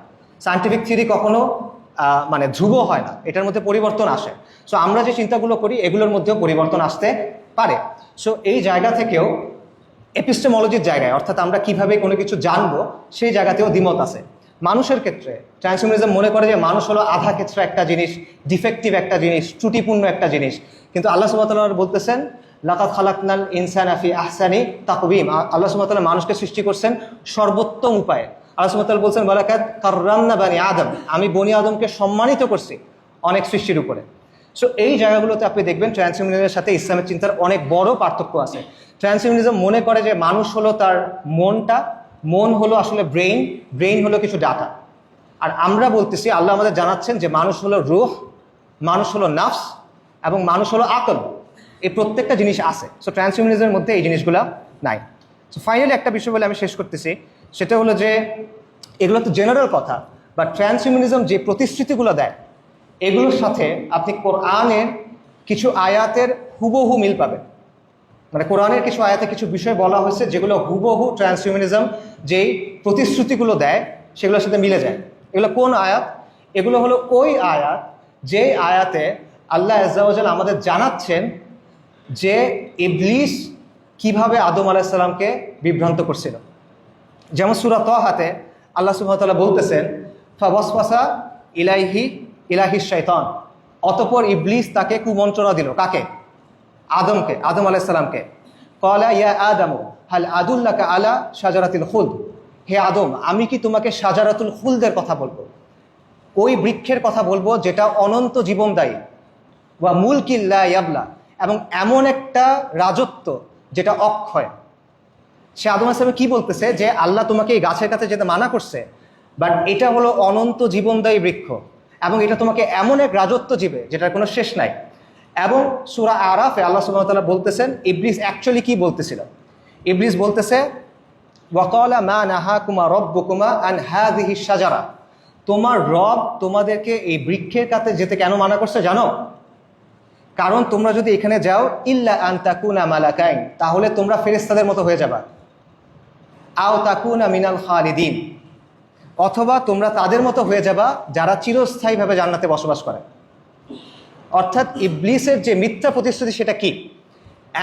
সায়েন্টিফিক থিওরি কখনো মানে ধ্রুব হয় না, এটার মধ্যে পরিবর্তন আসে। সো আমরা যে চিন্তাগুলো করি এগুলোর মধ্যেও পরিবর্তন আসতে পারে। সো এই জায়গা থেকেও এপিস্টেমোলজির জায়গায়, অর্থাৎ আমরা কিভাবে কোনো কিছু জানবো, সেই জায়গাতেও দ্বিমত আছে। মানুষের ক্ষেত্রে ট্রান্সহিউম্যানিজম মনে করে যে মানুষ হলো আধা ক্ষেত্রে একটা জিনিস, ডিফেক্টিভ একটা জিনিস, ত্রুটিপূর্ণ একটা জিনিস। কিন্তু আল্লাহ সুবহানাহু ওয়া তাআলা বলতেছেন লাকাদ খালাকনাল ইনসানা ফি আহসানি তাকওয়িম, আল্লাহ সুবহানাহু ওয়া তাআলা মানুষকে সৃষ্টি করছেন সর্বোত্তম উপায়ে। আল্লাহ সুবহানাহু ওয়া তাআলা বলছেন ওয়ালাকাদ কাররামনা বানি আদম, আমি বনি আদমকে সম্মানিত করছি অনেক সৃষ্টির উপরে। সো এই জায়গাগুলোতে আপনি দেখবেন ট্রান্সহিউম্যানিজমের সাথে ইসলামের চিন্তার অনেক বড় পার্থক্য আছে। ট্রান্সহিউম্যানিজম মনে করে যে মানুষ হলো তার মনটা, মন হলো আসলে ব্রেইন, ব্রেইন হলো কিছু ডাটা। আর আমরা বলতেছি, আল্লাহ আমাদের জানাচ্ছেন যে মানুষ হলো রূহ, মানুষ হলো নাফস, এবং মানুষ হলো আকল। এই প্রত্যেকটা জিনিস আছে। সো ট্রান্সহিউম্যানিজমের মধ্যে এই জিনিসগুলো নাই। সো ফাইনালি একটা বিষয় বলে আমি শেষ করতেছি, সেটা হলো যে এগুলো তো জেনারেল কথা, বাট ট্রান্সহিউম্যানিজম যে প্রতিশ্রুতিগুলো দেয় এগুলোর সাথে আপনি কোরআনের কিছু আয়াতের হুবহু মিল পাবেন। মানে কোরআনের কিছু আয়াতে কিছু বিষয় বলা হয়েছে যেগুলো হুবহু ট্রান্সহিউম্যানিজম যেই প্রতিশ্রুতিগুলো দেয় সেগুলোর সাথে মিলে যায়। এগুলো কোন আয়াত? এগুলো হলো ওই আয়াত যেই আয়াতে আল্লাহ আজ্জা ওয়া জাল আমাদের জানাচ্ছেন যে ইবলিস কিভাবে আদম আলাইহিস সালামকে বিভ্রান্ত করছিল। যেমন সূরা তাহাতে আল্লাহ সুবহানাহু ওয়া তাআলা বলতেছেন, ফাওয়াসওয়াসা ইলাহি শাইতান, অতঃপর ইবলিস তাকে কুমন্ত্রণা দিল। কাকে? আদমকে, আদম আলাইহিস সালামকে। ক্বালা ইয়া আদামু হাল আদুল্লাকা আলা শাজারাতিল খুলদ, হে আদম আমি কি তোমাকে শাজারাতুল খুলদের কথা বলবো, ওই বৃক্ষের কথা বলবো যেটা অনন্ত জীবনদায়ী, ওয়া মুলকিন লা ইয়াবলা, এবং এমন একটা রাজত্ব যেটা অক্ষয়। সে আদম আলাইহিস সালাম কি বলতেছে যে আল্লাহ তোমাকে এই গাছের কাছে যেতে মানা করছে, বাট এটা হলো অনন্ত জীবনদায়ী বৃক্ষ এবং এটা তোমাকে এমন এক রাজত্ব দিবে যেটার কোনো শেষ নাই। এবং সূরা আরাফে আল্লাহ সুবহানাহু ওয়া তাআলা বলতেছেন ইবলিস অ্যাকচুয়ালি কি বলতেছিল। ইবলিস বলতেছে, ওয়াকালা মা নাহাকুমা রব্বুকুমা আন হাযিহি শাজারা, তোমার রব তোমাদেরকে এই বৃক্ষের কাছে যেতে কেন মানা করছে জানো? কারণ তোমরা যদি এখানে যাও ইল্লা আন তাকুনা মালাকাইন, তাহলে তোমরা ফেরেশতাদের মতো হয়ে যাবা, আও তাকুনা মিনাল খালিদিন, অথবা তোমরা তাদের মতো হয়ে যাবা যারা চিরস্থায়ীভাবে জান্নাতে বসবাস করে। অর্থাৎ ইবলিসের যে মিথ্যা প্রতিশ্রুতি সেটা কি?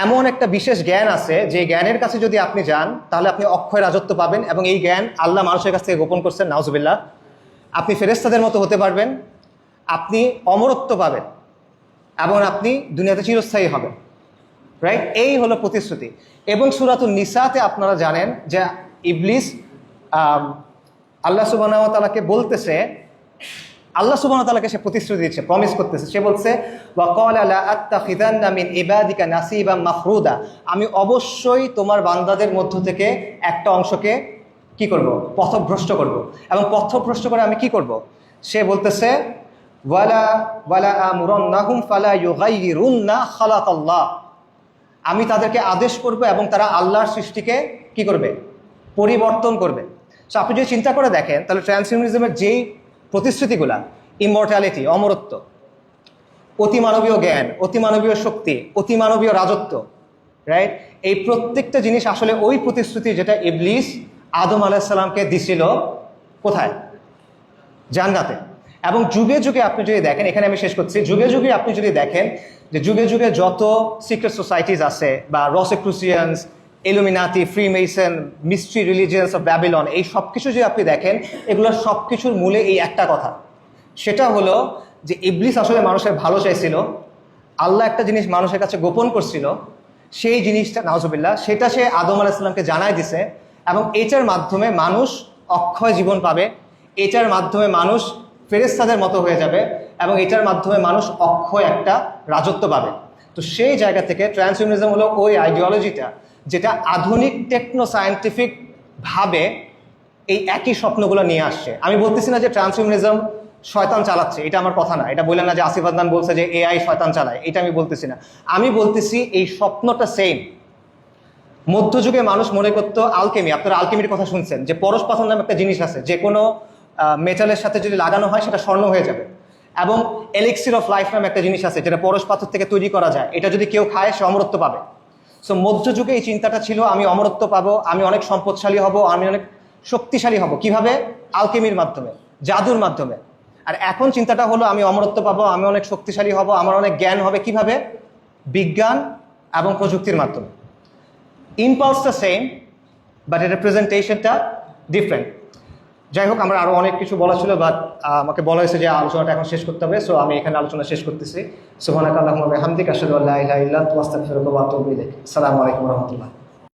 এমন একটা বিশেষ জ্ঞান আছে যে জ্ঞানের কাছে যদি আপনি যান তাহলে আপনি অক্ষয় রাজত্ব পাবেন, এবং এই জ্ঞান আল্লাহ মানুষের কাছ থেকে গোপন করছেন, নাউজুবিল্লাহ। আপনি ফেরেশতাদের মতো হতে পারবেন, আপনি অমরত্ব পাবেন, এবং আপনি দুনিয়াতে চিরস্থায়ী হবেন। রাইট? এই হলো প্রতিশ্রুতি। এবং সূরাতুন নিসাতে আপনারা জানেন যে ইবলিস আল্লাহ সুবহানাহু ওয়া তাআলাকে বলতেছে, আল্লাহ সুবহানাহু ওয়া তাআলাকে সে প্রতিশ্রুতি দিচ্ছে, প্রমিস করতেছে। সে বলছে, ওয়া ক্বালা লা আত্তাখিযান্না মিন ইবাদিকা নাসিবাম মাফরুদা, আমি অবশ্যই তোমার বান্দাদের মধ্য থেকে একটা অংশকে কি করব? পথভ্রষ্ট করব। এবং পথভ্রষ্ট করে আমি কি করব? সে বলতেছে, ওয়ালা আমুরান্নাহুম ফালা ইউগাইয়িরুন্না খালাকাল্লাহ, আমি তাদেরকে আদেশ করব এবং তারা আল্লাহর সৃষ্টিকে কি করবে? পরিবর্তন করবে। সো আপনি যদি চিন্তা করে দেখেন তাহলে ট্রান্সহিউম্যানিজমের যেই প্রতিশ্রুতিগুলা, ইমর্টালিটি, অমরত্ব, অতিমানবীয় জ্ঞান, অতিমানবীয় শক্তি, অতিমানবীয় রাজত্ব, রাইট, এই প্রত্যেকটা জিনিস আসলে ওই প্রতিশ্রুতি যেটা ইবলিস আদম আলাইহিস সালামকে দিছিল কোথায়? জান্নাতে। এবং যুগে যুগে আপনি যদি দেখেন, এখানে আমি শেষ করছি, যুগে যুগে আপনি যদি দেখেন যে যুগে যুগে যত সিক্রেট সোসাইটিস আছে বা Rosicrucians, Illuminati, Freemason, mystery religions of Babylon, এই সব কিছু যদি আপনি দেখেন এগুলোর সব কিছুর মূলে এই একটা কথা, সেটা হলো যে ইবলিস আসলে মানুষের ভালো চাইছিল, আল্লাহ একটা জিনিস মানুষের কাছে গোপন করছিল, সেই জিনিসটা নাউজুবিল্লাহ সেটা সে আদম আলাইহিস সালামকে জানায় দিছে, এবং এটার মাধ্যমে মানুষ অক্ষয় জীবন পাবে, এটার মাধ্যমে মানুষ ফেরেশতাদের মতো হয়ে যাবে, এবং এটার মাধ্যমে মানুষ অক্ষয় একটা রাজত্ব পাবে। তো সেই জায়গা থেকে ট্রান্সহিউম্যানিজম হলো ওই আইডিওলজিটা যেটা আধুনিক টেকনো সায়েন্টিফিক ভাবে এই একই স্বপ্নগুলো নিয়ে আসছে। আমি বলতেছি না যে ট্রান্সহিউম্যানিজম শয়তান চালাচ্ছে, এটা আমার কথা না। এটা বললেন না যে আসিফ আদনান বলছে যে এআই শয়তান চালায়, এটা আমি বলতেছি না। আমি বলতেছি এই স্বপ্নটা সেম। মধ্যযুগে মানুষ মনে করতো আলকেমি, আপনারা আলকেমির কথা শুনছেন, যে পরশ পাথর নামে একটা জিনিস আছে, যে কোনো মেটালের সাথে যদি লাগানো হয় সেটা স্বর্ণ হয়ে যাবে। এবং এলিক্সির অফ লাইফ নামে একটা জিনিস আছে যেটা পরশ পাথর থেকে তৈরি করা যায়, এটা যদি কেউ খায় সে অমরত্ব পাবে। সো মধ্যযুগে এই চিন্তাটা ছিল আমি অমরত্ব পাবো, আমি অনেক সম্পদশালী হব, আমি অনেক শক্তিশালী হব। কিভাবে? আলকেমির মাধ্যমে, জাদুর মাধ্যমে। আর এখন চিন্তাটা হলো আমি অমরত্ব পাবো, আমি অনেক শক্তিশালী হব, আমার অনেক জ্ঞান হবে। কিভাবে? বিজ্ঞান এবং প্রযুক্তির মাধ্যমে। ইম্পালসটা সেম, বাট এর প্রেজেন্টেশনটা ডিফারেন্ট। যাই হোক, আমার আরও অনেক কিছু বলা ছিল, বাট আমাকে বলা হয়েছে যে আলোচনাটা এখন শেষ করতে হবে। সো আমি এখানে আলোচনা শেষ করতেছি। সুবহানাকা আল্লাহুম্মা ওয়া বিহামদিকা আশহাদু আল্লা ইলাহা ইল্লা আনতা আস্তাগফিরুকা ওয়া আতুবু ইলাইক। আসসালামু আলাইকুম ওয়া রাহমাতুল্লাহ।